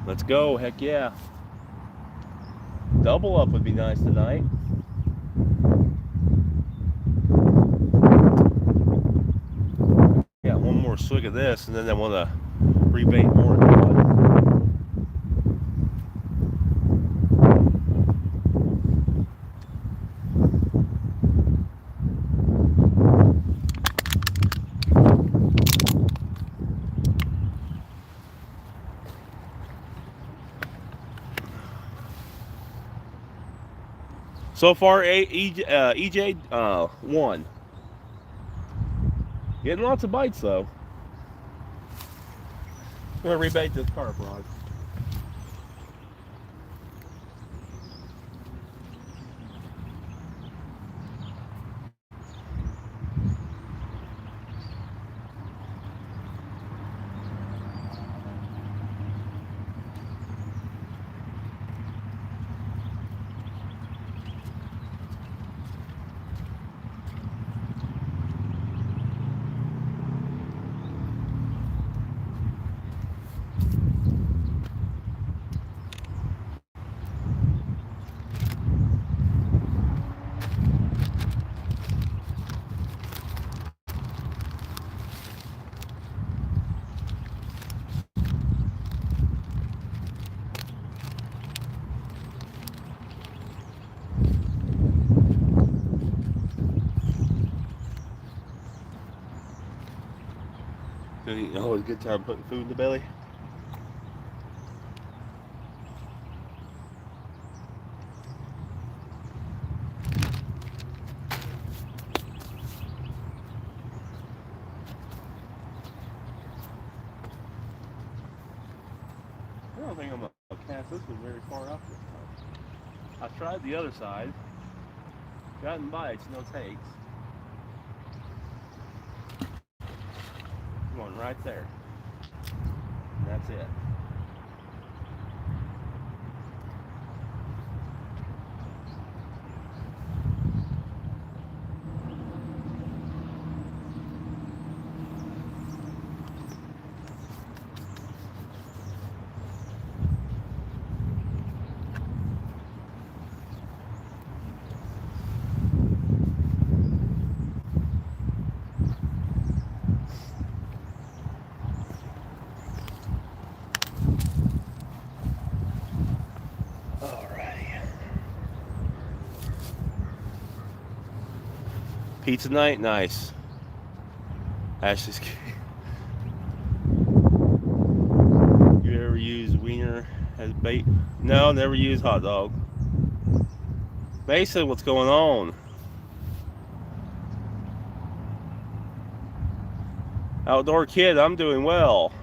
Let's go, heck yeah. Double up would be nice tonight. Got one more swig of this and then I want to rebait more. So far, EJ won. Getting lots of bites though. I'm gonna rebait this carp rod. Oh, it's a good time putting food in the belly. I don't think I'm gonna cast this one very far up this time. I tried the other side, gotten bites, no takes. One right there. And that's it. Pizza night, nice. Ashley's. You ever use wiener as bait? No, never use hot dog. Mason, what's going on? Outdoor kid, I'm doing well.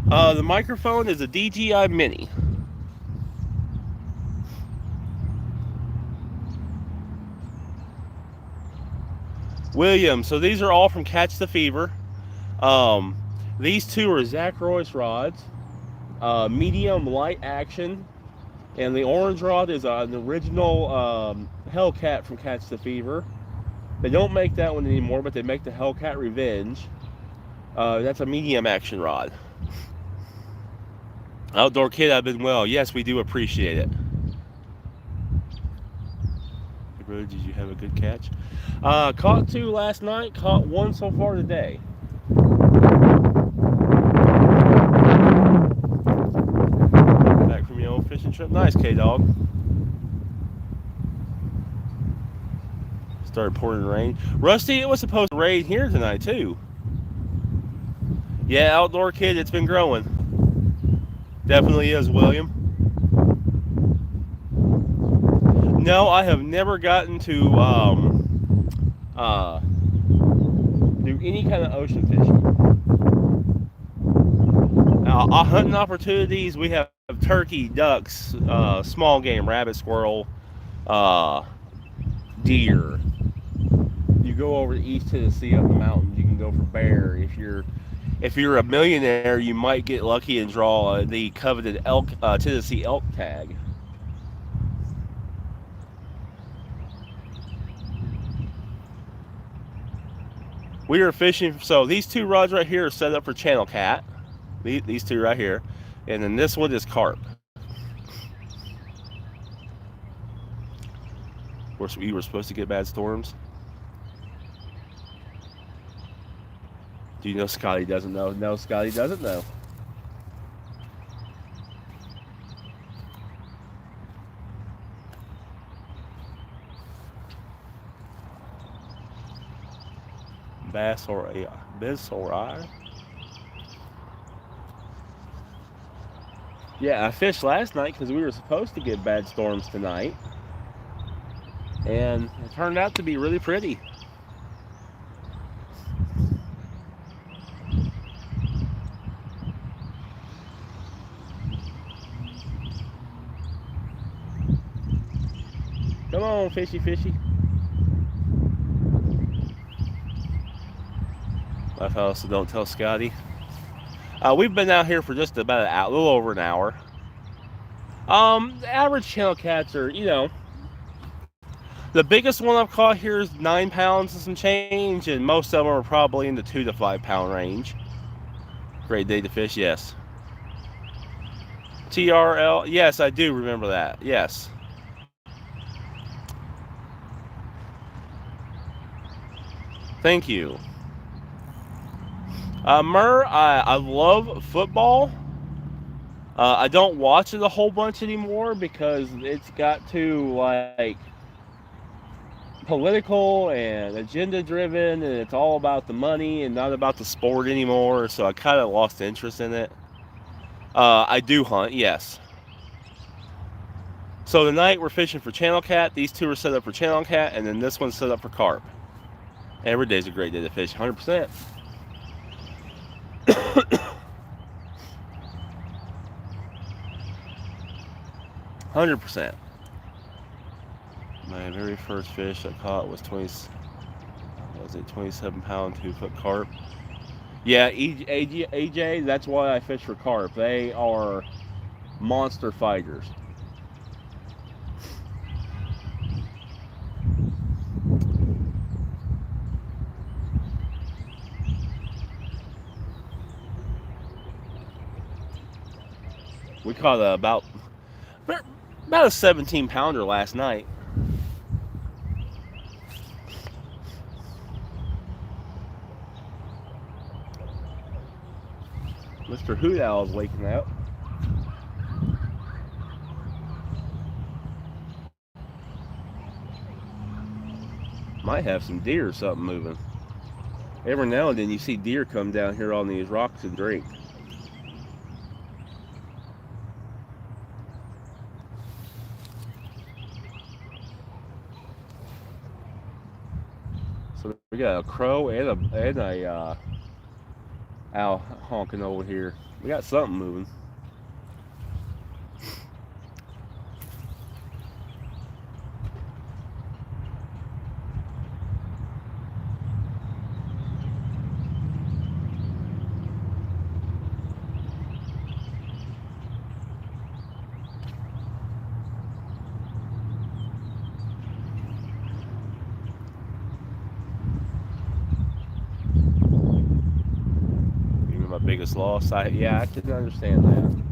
The microphone is a DJI Mini. William, so these are all from Catch the Fever. These two are Zach Royce rods, medium light action, and the orange rod is an original Hellcat from Catch the Fever. They don't make that one anymore, but they make the Hellcat Revenge. That's a medium action rod. Outdoor kid, I've been well. Yes, we do appreciate it. Hey, bro, did you have a good catch? Caught 2 last night, caught 1 so far today. Back from your old fishing trip. Nice, K-Dog. Started pouring rain. Rusty, it was supposed to rain here tonight, too. Yeah, outdoor kid, it's been growing. Definitely is, William. No, I have never gotten to do any kind of ocean fishing. Hunting opportunities, we have turkey, ducks, small game, rabbit, squirrel, deer. You go over to East Tennessee up the mountains, you can go for bear. If you're a millionaire, you might get lucky and draw the coveted elk Tennessee elk tag. We are fishing, so these 2 rods right here are set up for channel cat. These 2 right here. And then this one is carp. We were supposed to get bad storms. Do you know Scotty doesn't know? No, Scotty doesn't know. Bass or a Biz or I? Yeah, I fished last night because we were supposed to get bad storms tonight. And it turned out to be really pretty. Come on, fishy, fishy. My fellow, so don't tell Scotty. We've been out here for just about a little over an hour. The average channel cats are, the biggest one I've caught here is 9 pounds and some change, and most of them are probably in the 2 to 5 pound range. Great day to fish, yes. TRL, yes, I do remember that, yes. Thank you. Murr, I love football. I don't watch it a whole bunch anymore because it's got to, political and agenda driven, and it's all about the money and not about the sport anymore. So I kind of lost interest in it. I do hunt, yes. So tonight we're fishing for channel cat. These two are set up for channel cat, and then this one's set up for carp. Every day's a great day to fish, 100%. 100%. My very first fish I caught was 27-pound 2-foot carp. Yeah, AJ, that's why I fish for carp. They are monster fighters. We caught about a 17-pounder last night. Mr. Hoot Owl's waking up. Might have some deer or something moving. Every now and then you see deer come down here on these rocks and drink. So we got a crow and a owl honking over here. We got something moving. Biggest loss. Yeah, I can understand that.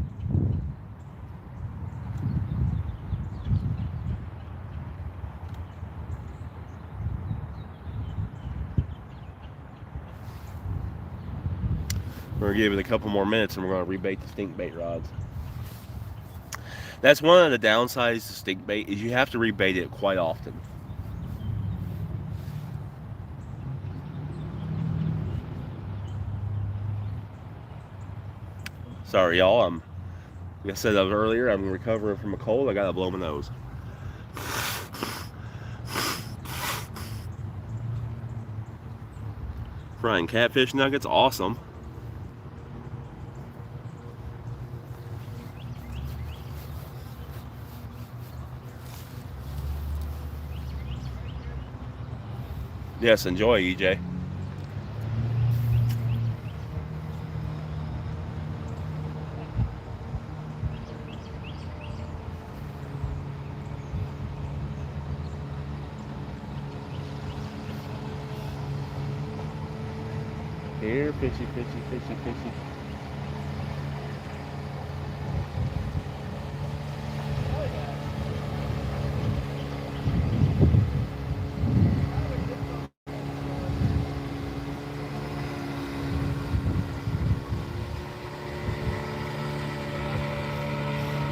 We're gonna give it a couple more minutes and we're gonna rebait the stink bait rods. That's one of the downsides to stink bait is you have to rebait it quite often. Sorry, y'all. Like I said earlier, I'm recovering from a cold. I gotta blow my nose. Frying catfish nuggets, awesome. Yes, enjoy, EJ. Here, fishy, fishy, fishy, fishy.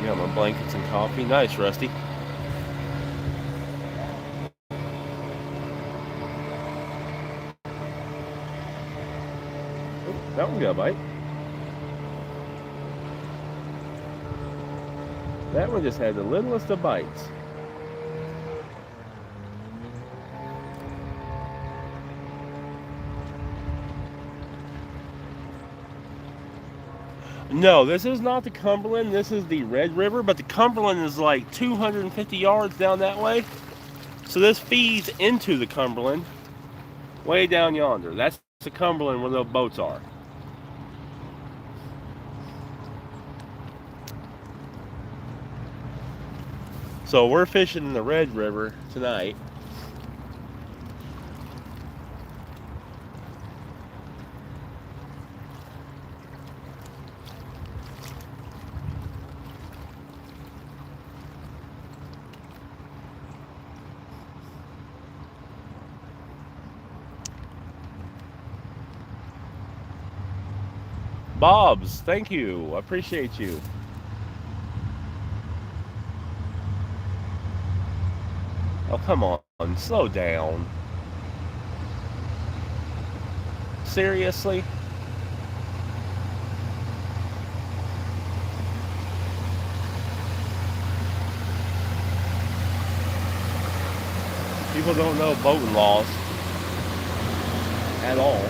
Got my blankets and coffee. Nice, Rusty. That one got a bite. That one just had the littlest of bites. No, this is not the Cumberland. This is the Red River, but the Cumberland is like 250 yards down that way. So this feeds into the Cumberland way down yonder. That's the Cumberland where the boats are. So we're fishing in the Red River tonight. Bob's, thank you. I appreciate you. Oh, come on. Slow down. Seriously? People don't know boating laws at all.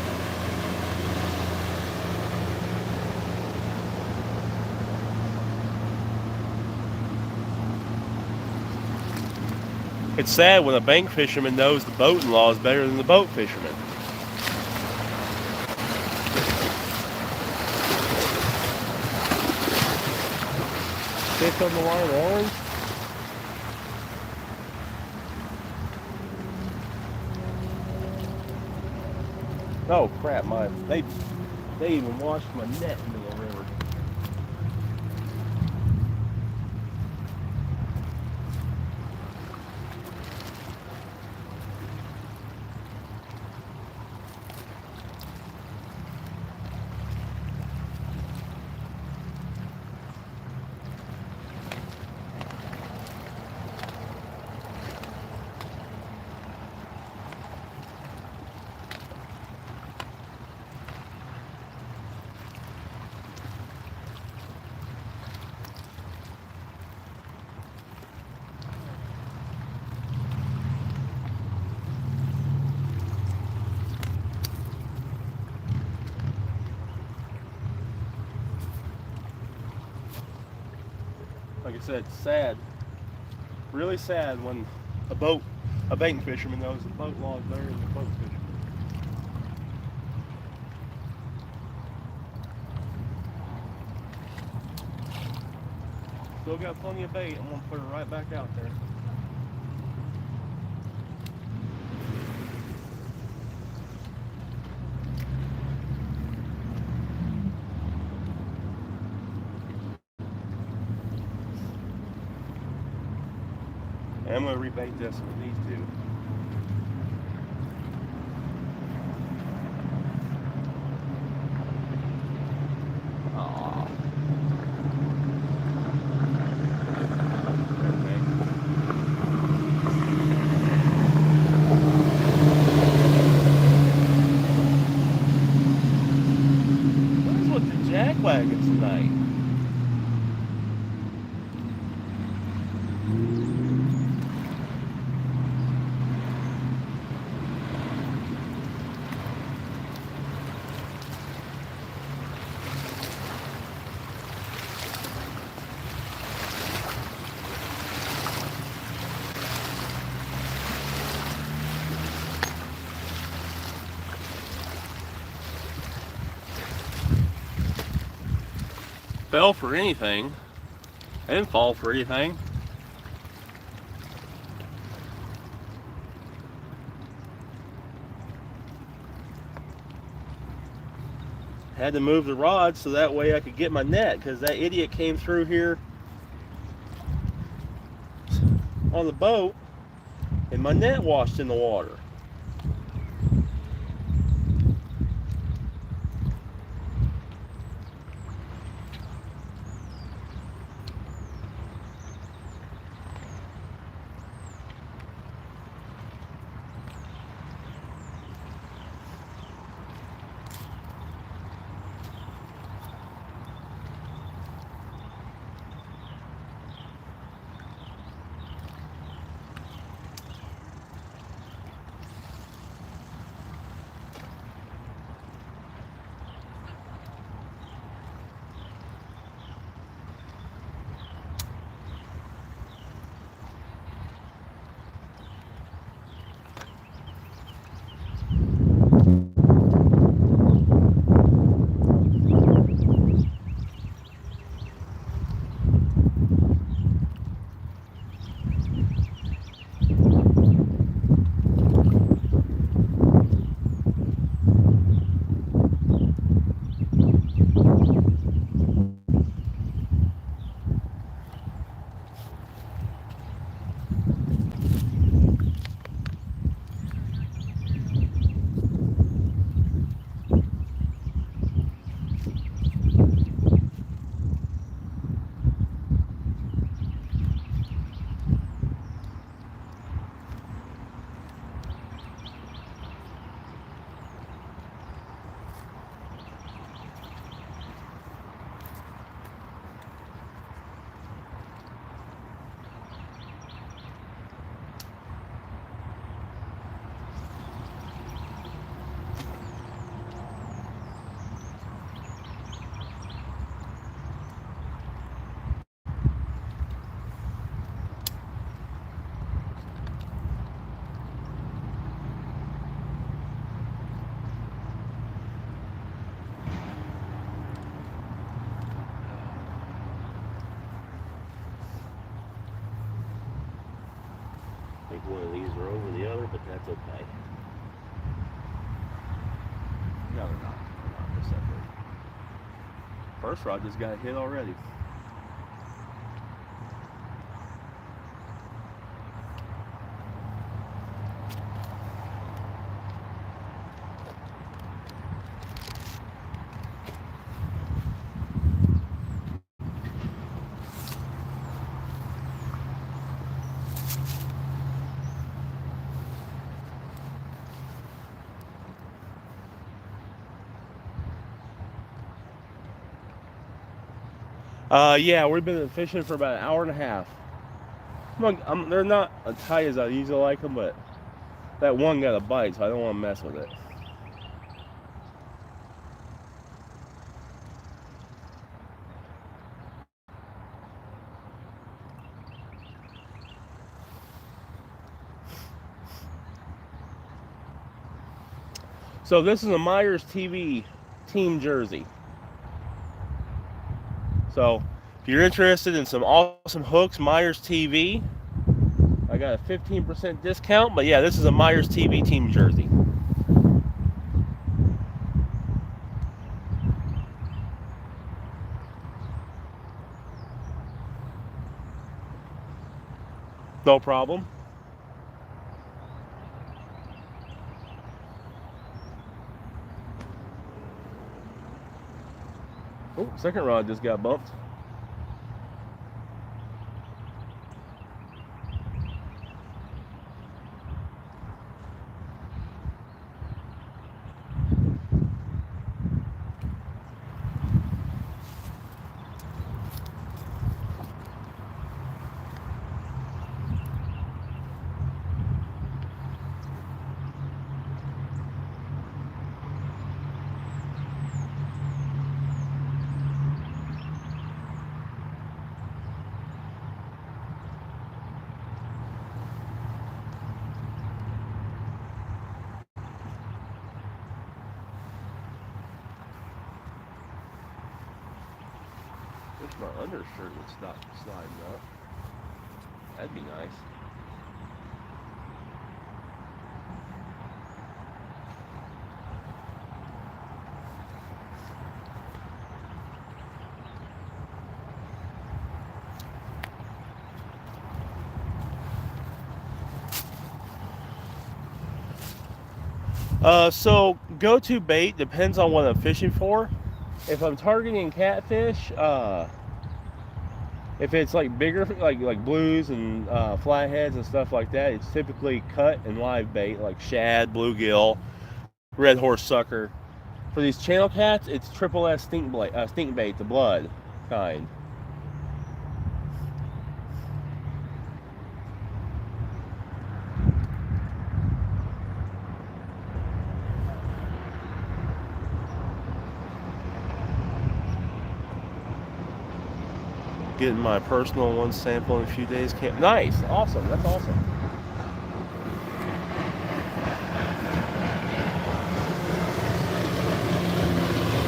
It's sad when a bank fisherman knows the boating laws better than the boat fisherman. Fish on the line, orange. Oh crap! They even washed my net into the river. Like I said, sad, really sad when a bank fisherman knows the boat laws better than the boat fisherman. Still got plenty of bait. I'm gonna put it right back out there. And I'm gonna rebait this with these two. Wagons tonight. Fell for anything. I didn't fall for anything. Had to move the rod so that way I could get my net, because that idiot came through here on the boat and my net washed in the water. think one of these are over the other, but that's okay. No, they're not. They're separate. First rod just got hit already. Yeah, we've been fishing for about an hour and a half. They're not as tight as I usually like them, but that one got a bite, so I don't want to mess with it. So this is a Meyers TV team jersey. So if you're interested in some awesome hooks, Meyers TV, I got a 15% discount. But yeah, this is a Meyers TV team jersey. No problem. Oh, second rod just got bumped. Wish my undershirt would stop sliding up. That'd be nice. So go-to bait depends on what I'm fishing for. If I'm targeting catfish, if it's like bigger, like blues and flatheads and stuff like that, it's typically cut and live bait like shad, bluegill, red horse sucker. For these channel cats, it's triple S stink bait, the blood kind. Getting my personal one sample in a few days. Nice, awesome, that's awesome.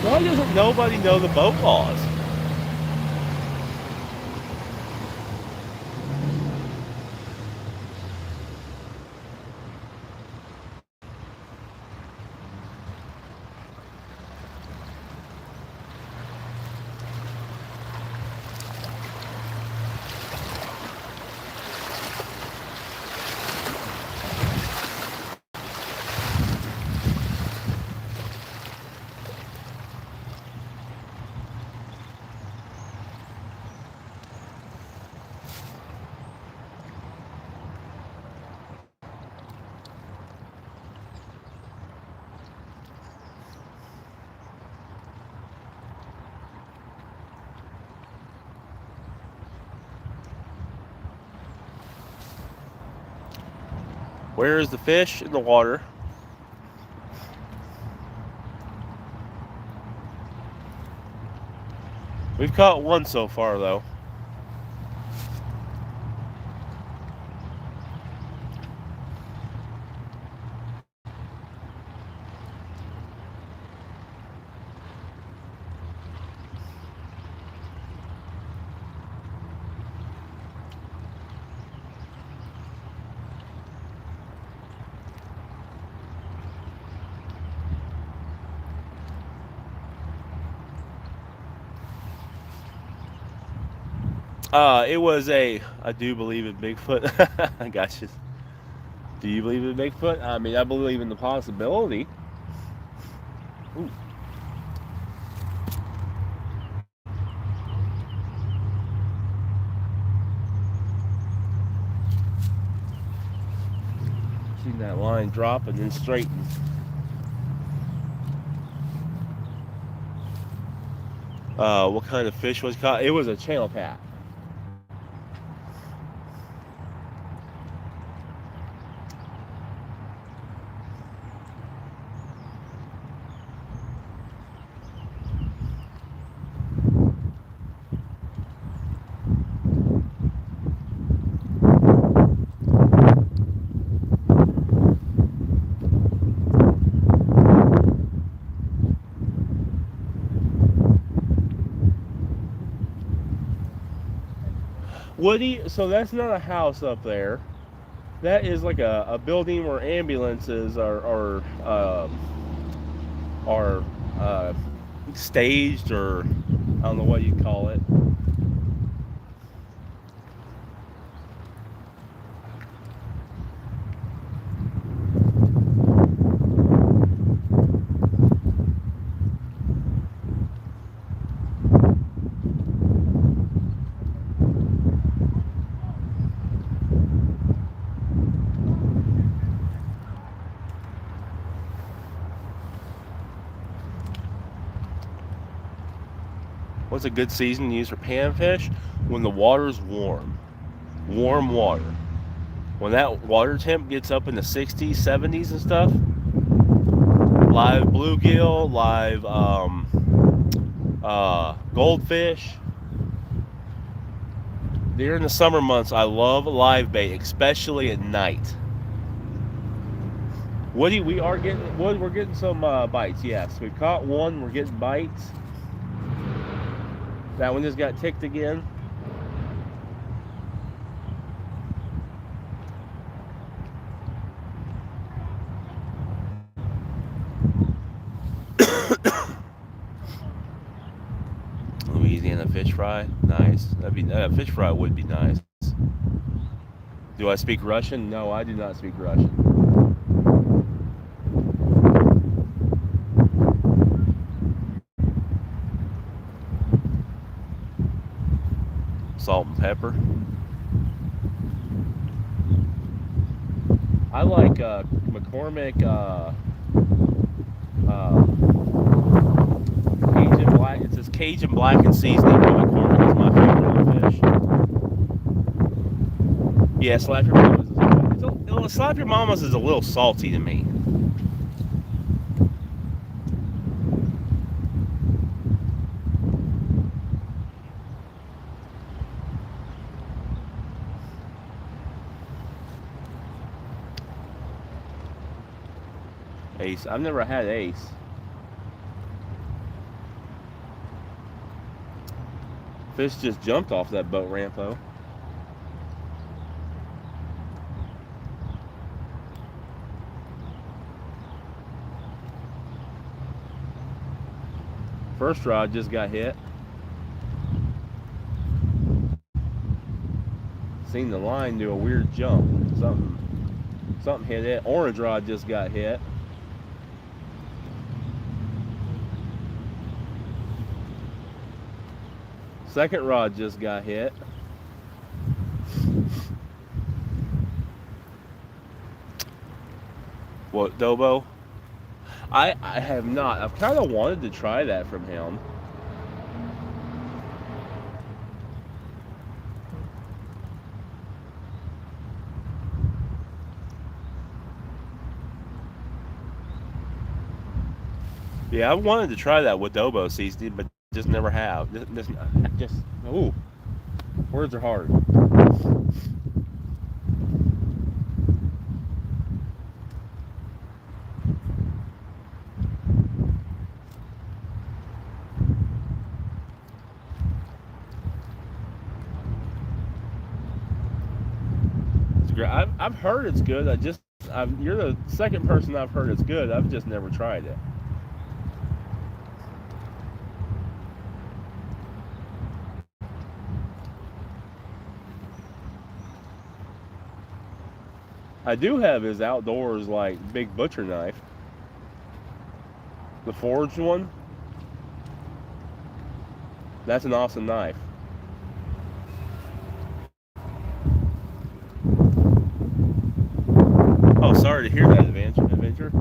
Why doesn't nobody know the boat laws? Where is the fish? In the water. We've caught one so far, though. It was a. I do believe in Bigfoot. I got you. Do you believe in Bigfoot? I mean, I believe in the possibility. Ooh. Seen that line drop and then straighten. What kind of fish was caught? It was a channel cat. Woody, so that's not a house up there. That is like a building where ambulances are staged, or I don't know what you'd call it. What's a good season to use for panfish? When the water's warm. Warm water. When that water temp gets up in the 60s, 70s and stuff, live bluegill, live goldfish. During the summer months, I love live bait, especially at night. Woody, we're getting some bites, yes. We caught one, we're getting bites. That one just got ticked again. Louisiana fish fry, nice. Fish fry would be nice. Do I speak Russian? No, I do not speak Russian. Salt and pepper. I like McCormick Cajun black. It says Cajun black and seasoning from McCormick is my favorite fish. Yeah, Slap Your Mama's Slap Your Mama's is a little salty to me. Ace. I've never had Ace. Fish just jumped off that boat ramp though. First rod just got hit. Seen the line do a weird jump. Something hit it. Orange rod just got hit. Second rod just got hit. What, Dobo? I have not. I've kind of wanted to try that from him. Yeah, I wanted to try that with Dobo seasoning, but just never have. Just ooh, words are hard. It's great. I've heard it's good. You're the second person I've heard it's good. I've just never tried it. I do have his outdoors like big butcher knife, the forged one. That's an awesome knife. Oh, sorry to hear that, Adventure.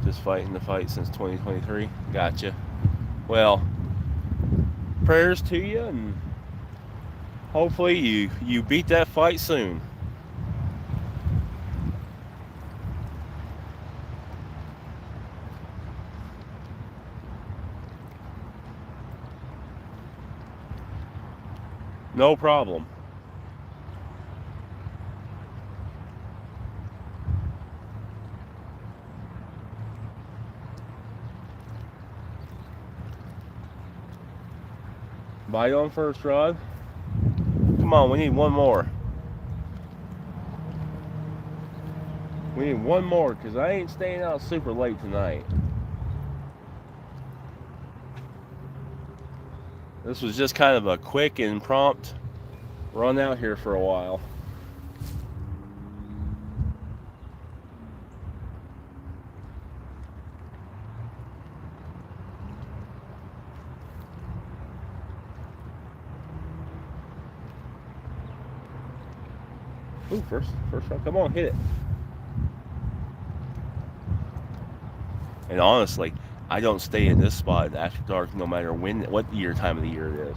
Just fighting the fight since 2023. Gotcha. Well, prayers to you, and hopefully you beat that fight soon. No problem. Bite on first, Rod. Come on, we need one more. We need one more because I ain't staying out super late tonight. This was just kind of a quick and prompt run out here for a while. Ooh, first shot. Come on, hit it. And honestly, I don't stay in this spot after dark no matter what time of the year it is.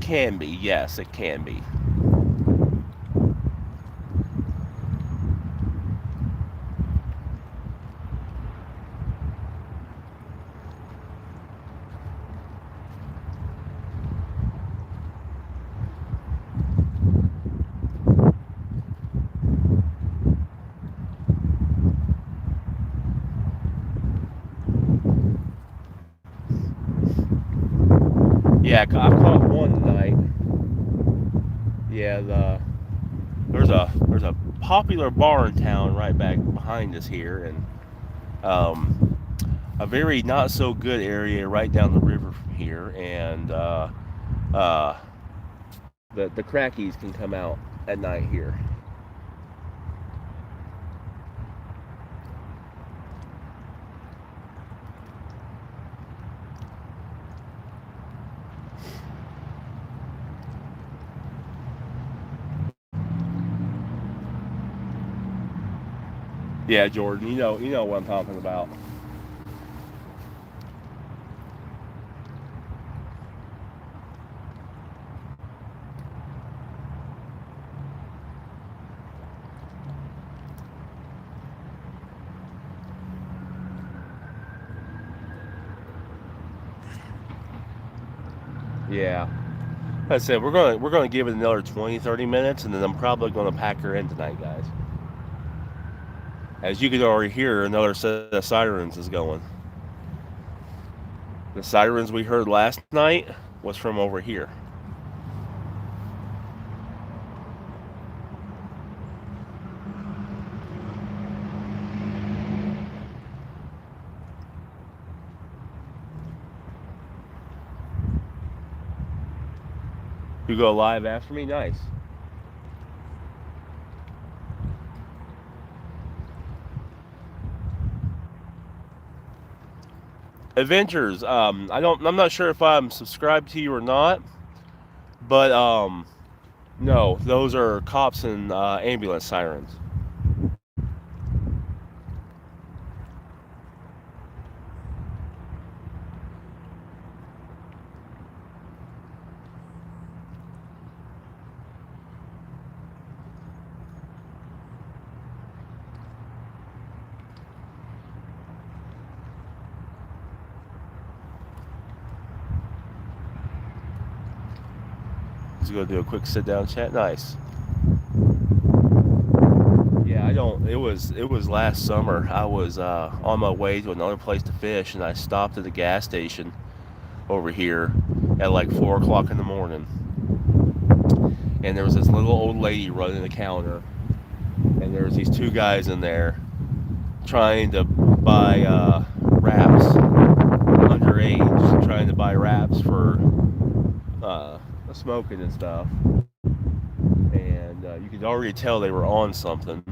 Can be, yes, it can be. Yeah, I've caught one tonight. Yeah, there's a popular bar in town right back behind us here, and a very not so good area right down the river from here, and uh, the crackies can come out at night here. Yeah, Jordan, you know what I'm talking about. Yeah. Like I said, we're gonna give it another 20-30 minutes, and then I'm probably gonna pack her in tonight, guys. As you can already hear, another set of sirens is going. The sirens we heard last night was from over here. You go live after me? Nice. Adventures. I'm not sure if I'm subscribed to you or not, but No, those are cops and ambulance sirens. Let's go do a quick sit down chat. Nice. Yeah, I don't. It was last summer. I was on my way to another place to fish, and I stopped at a gas station over here at like 4 o'clock in the morning, and there was this little old lady running the counter, and there was these two guys in there trying to buy wraps, underage, trying to buy wraps for smoking and stuff, and you could already tell they were on something.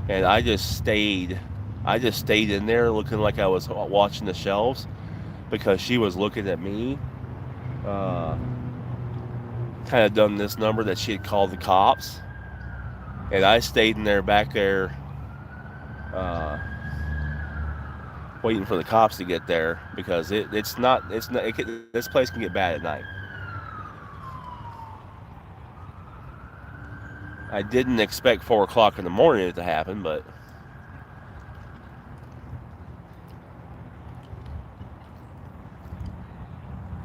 And I just stayed in there looking like I was watching the shelves because she was looking at me. Uh, kind of done this number that she had called the cops, and I stayed in there back there, uh, waiting for the cops to get there because this place can get bad at night. I didn't expect 4 o'clock in the morning it to happen, but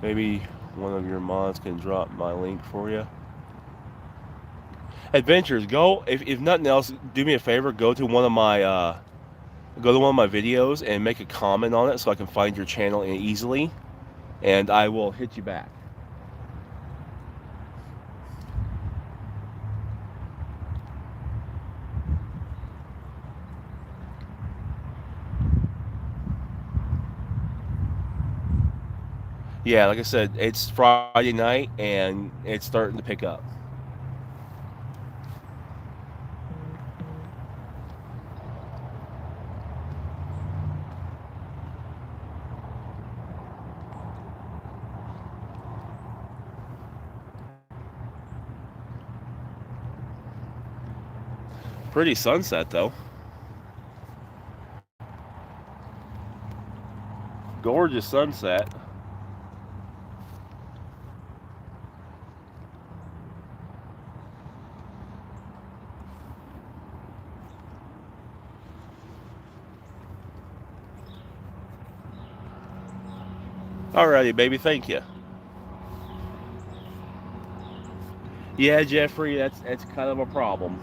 maybe one of your mods can drop my link for you. Adventures, go if nothing else, do me a favor, go to one of my videos and make a comment on it so I can find your channel easily, and I will hit you back. Yeah, like I said, it's Friday night and it's starting to pick up. Pretty sunset though. Gorgeous sunset. Alrighty, baby, thank you. Yeah, Jeffrey, that's kind of a problem.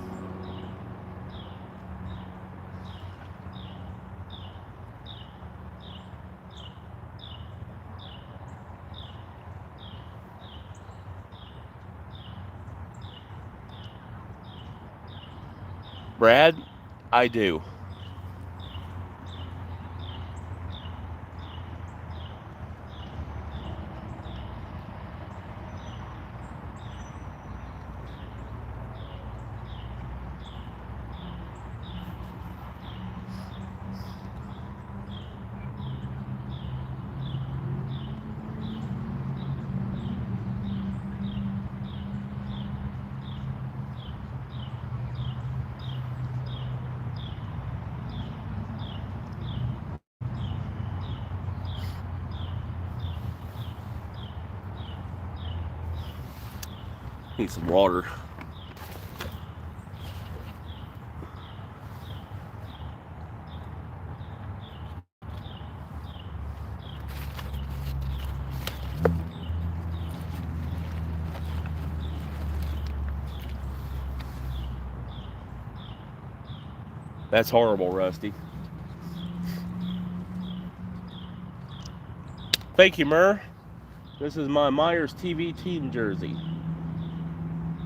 Brad, I do. Need some water. That's horrible, Rusty. Thank you, Murr. This is my Meyers TV team jersey.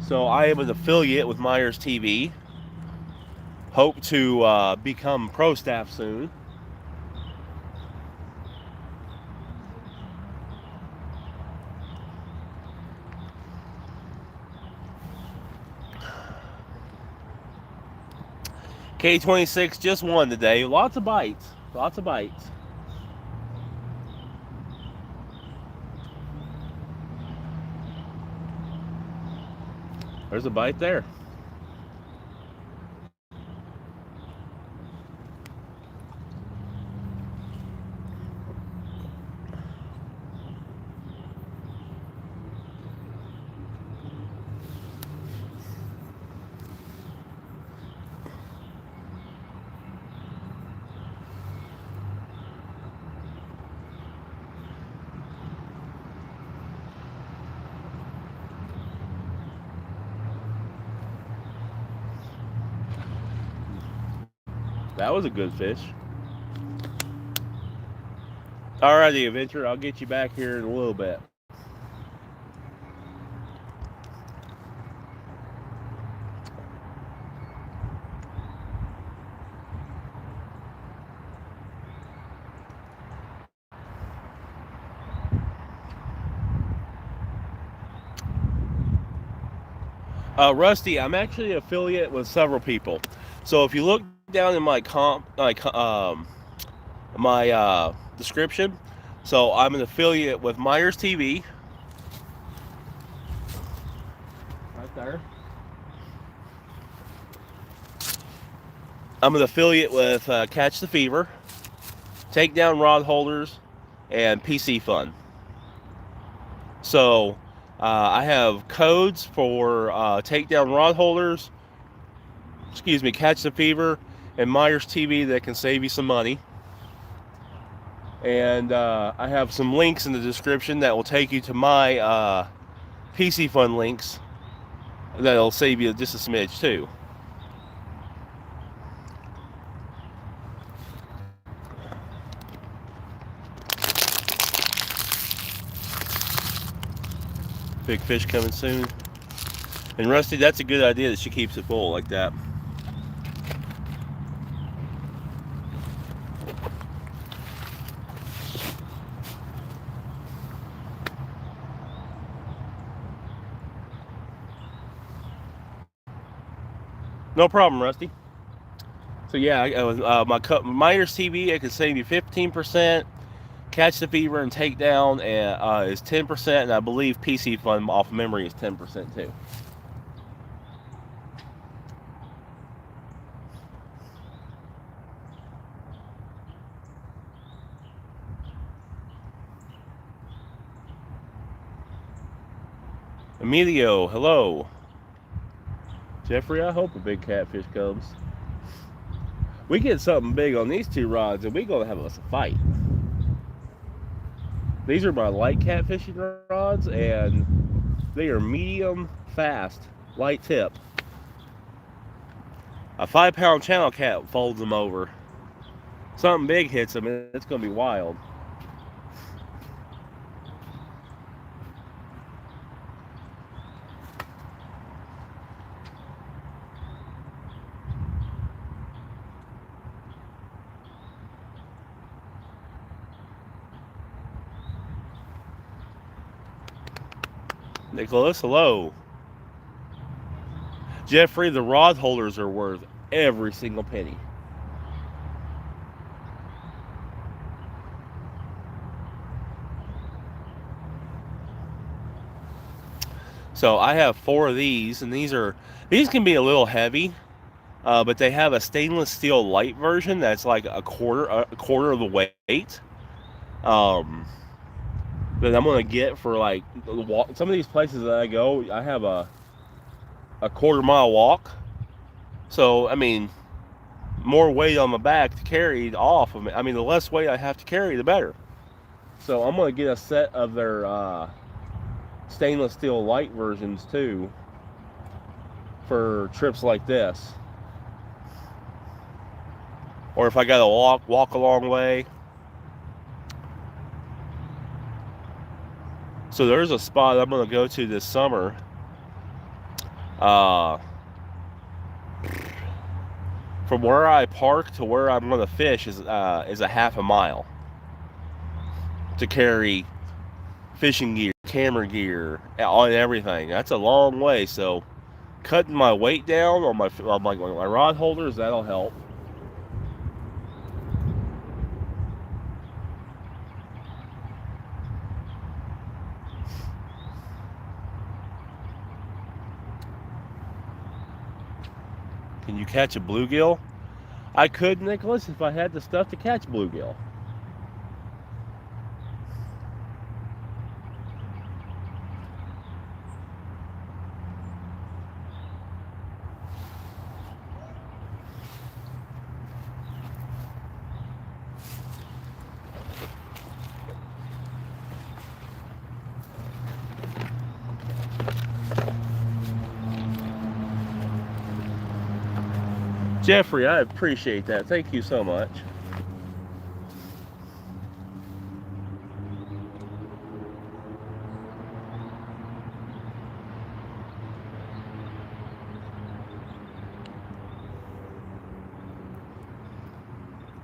So I am an affiliate with Meyers TV. Hope to become pro staff soon. K26 just won today. Lots of bites. Lots of bites. There's a bite there. That was a good fish. Alrighty, Adventure, I'll get you back here in a little bit. Rusty, I'm actually an affiliate with several people. So if you look down in my description, so I'm an affiliate with Meyers TV. Right there. I'm an affiliate with Catch the Fever, Takedown Rod Holders, and PC Fun. So I have codes for Takedown Rod Holders, Catch the Fever, and Meyers TV that can save you some money. And I have some links in the description that will take you to my PC Fun links that'll save you just a smidge too. Big fish coming soon. And Rusty, that's a good idea that she keeps it full like that. No problem, Rusty. So yeah, I was my Meyers TV. I can save you 15%. Catch the Fever and Takedown is 10%, and I believe PC Fun off memory is 10% too. Emilio, hello. Jeffrey, I hope a big catfish comes. We get something big on these two rods, and we're gonna have us a fight. These are my light catfishing rods, and they are medium fast, light tip. A 5-pound channel cat folds them over. Something big hits them, and it's gonna be wild. Nicholas, hello. Jeffrey, the rod holders are worth every single penny. So I have 4 of these, and these can be a little heavy, but they have a stainless steel light version that's like a quarter of the weight. That I'm gonna get for like some of these places that I go. I have a quarter-mile walk, so I mean, more weight on my back to carry off of me. I mean, the less weight I have to carry, the better. So I'm gonna get a set of their stainless steel light versions too for trips like this, or if I gotta walk a long way. So there's a spot I'm gonna go to this summer. From where I park to where I'm gonna fish is a half a mile to carry fishing gear, camera gear, and everything. That's a long way. So cutting my weight down on my rod holders, that'll help. Can you catch a bluegill? I could, Nicholas, if I had the stuff to catch bluegill. Jeffrey, I appreciate that. Thank you so much.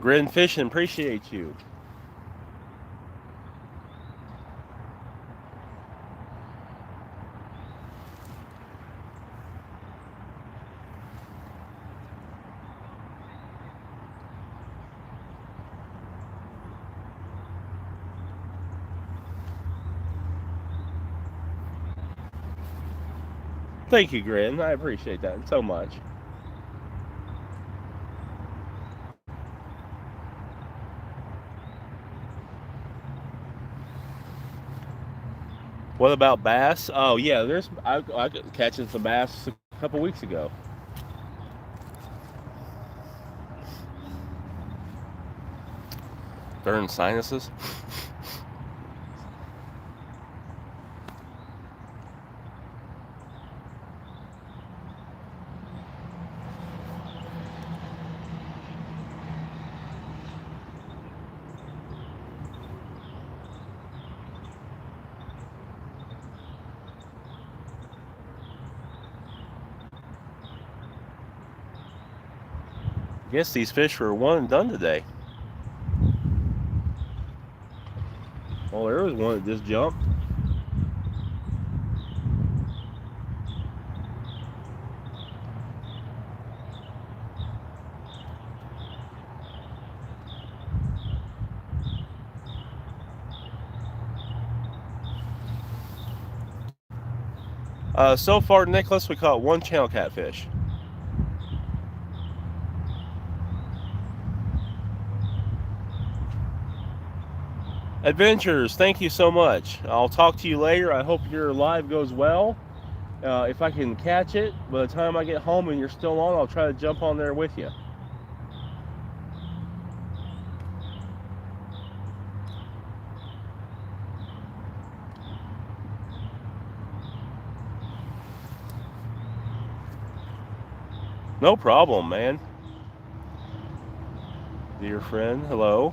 Grin Fishing, appreciate you. Thank you, Grin. I appreciate that so much. What about bass? Oh yeah, I catching some bass a couple weeks ago. Darn sinuses. I guess these fish were one and done today. Well, there was one that just jumped. So far, Nicholas, we caught one channel catfish. Adventures, thank you so much. I'll talk to you later. I hope your live goes well. If I can catch it, by the time I get home and you're still on, I'll try to jump on there with you. No problem, man. Dear friend, hello.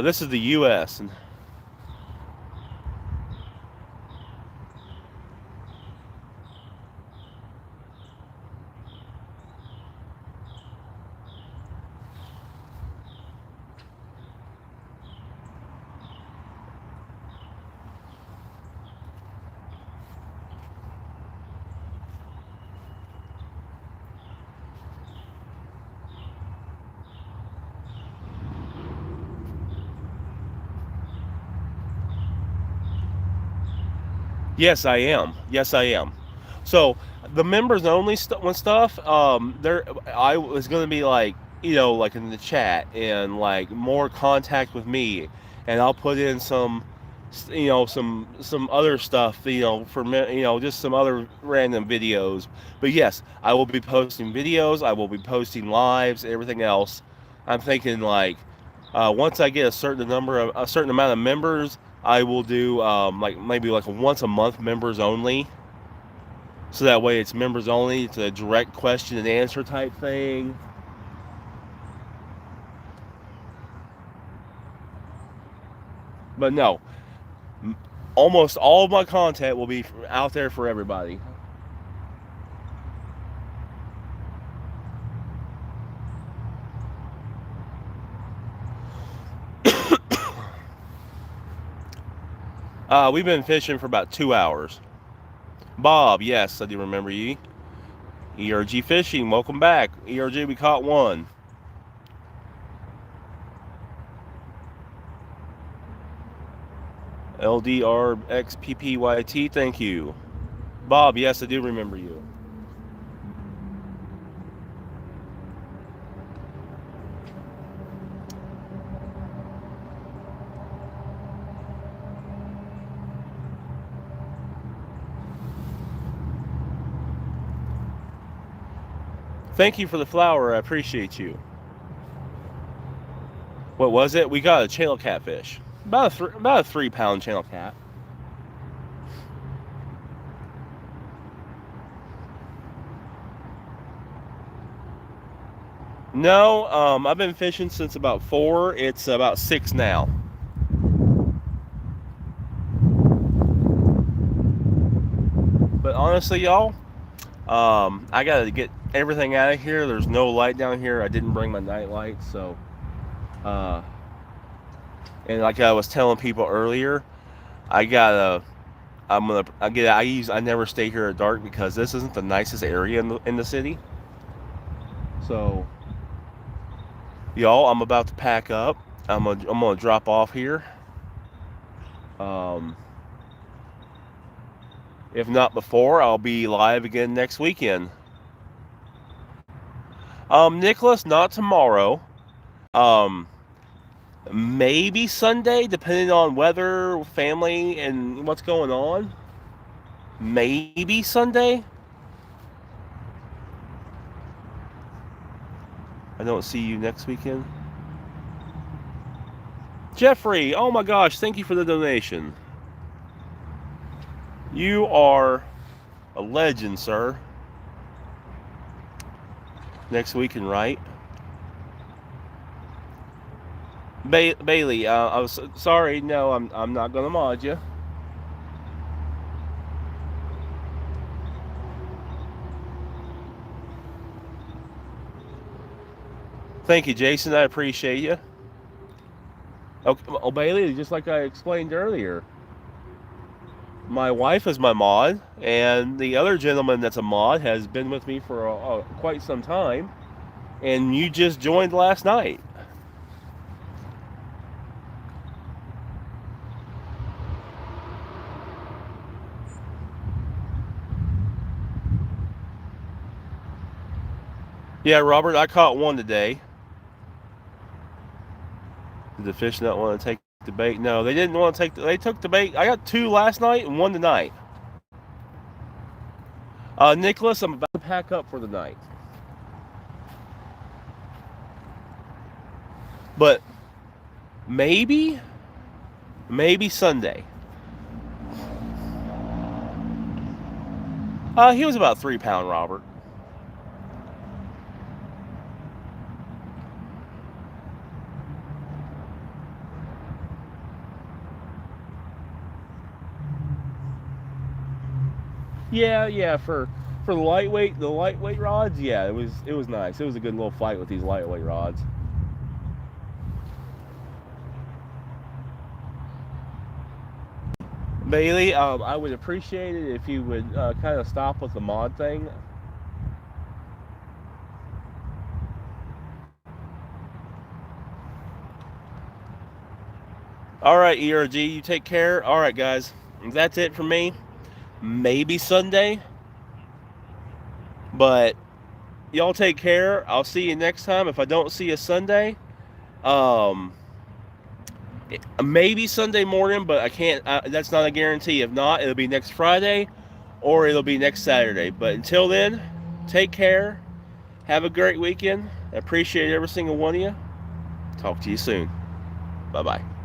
This is the U.S. Yes, I am. Yes, I am. So the members only stuff. There, I was gonna be like, like in the chat and like more contact with me, and I'll put in some, some other stuff, for just some other random videos. But yes, I will be posting videos. I will be posting lives, everything else. I'm thinking like, once I get a certain amount of members, I will do like maybe like a once a month members only. So that way it's members only. It's a direct question and answer type thing. But no, almost all of my content will be out there for everybody. We've been fishing for about 2 hours. Bob, yes, I do remember you. ERG Fishing, welcome back. ERG, we caught one. LDRXPPYT, thank you. Bob, yes, I do remember you. Thank you for the flower. I appreciate you. What was it? We got a channel catfish. About a 3-pound channel cat. No, I've been fishing since about 4. It's about 6 now. But honestly, y'all, I gotta get everything out of here. There's no light down here. I didn't bring my night light, so and like I was telling people earlier, I never stay here at dark because this isn't the nicest area in the city. So y'all, I'm about to pack up. I'm gonna drop off here. If not before, I'll be live again next weekend. Nicholas, not tomorrow. Maybe Sunday, depending on weather, family, and what's going on. Maybe Sunday. I don't see you next weekend. Jeffrey, oh my gosh, thank you for the donation. You are a legend, sir. Next weekend, right? Bailey, I was sorry. No, I'm not gonna mod you. Thank you, Jason. I appreciate you. Okay, well, Bailey, just like I explained earlier, my wife is my mod, and the other gentleman that's a mod has been with me for quite some time, and you just joined last night. Yeah, Robert, I caught one today. Did the fish not want to take the bait? No, they didn't want to take. They took the bait. I got 2 last night and 1 tonight. Nicholas, I'm about to pack up for the night. But maybe Sunday. He was about 3-pound, Robert. Yeah, for the lightweight rods, yeah, it was nice. It was a good little fight with these lightweight rods. Bailey, I would appreciate it if you would kind of stop with the mod thing. All right, ERG, you take care. All right, guys, that's it for me. Maybe Sunday, but y'all take care. I'll see you next time. If I don't see you Sunday, maybe Sunday morning, but I can't. That's not a guarantee. If not, it'll be next Friday, or it'll be next Saturday. But until then, take care. Have a great weekend. I appreciate every single one of you. Talk to you soon. Bye-bye.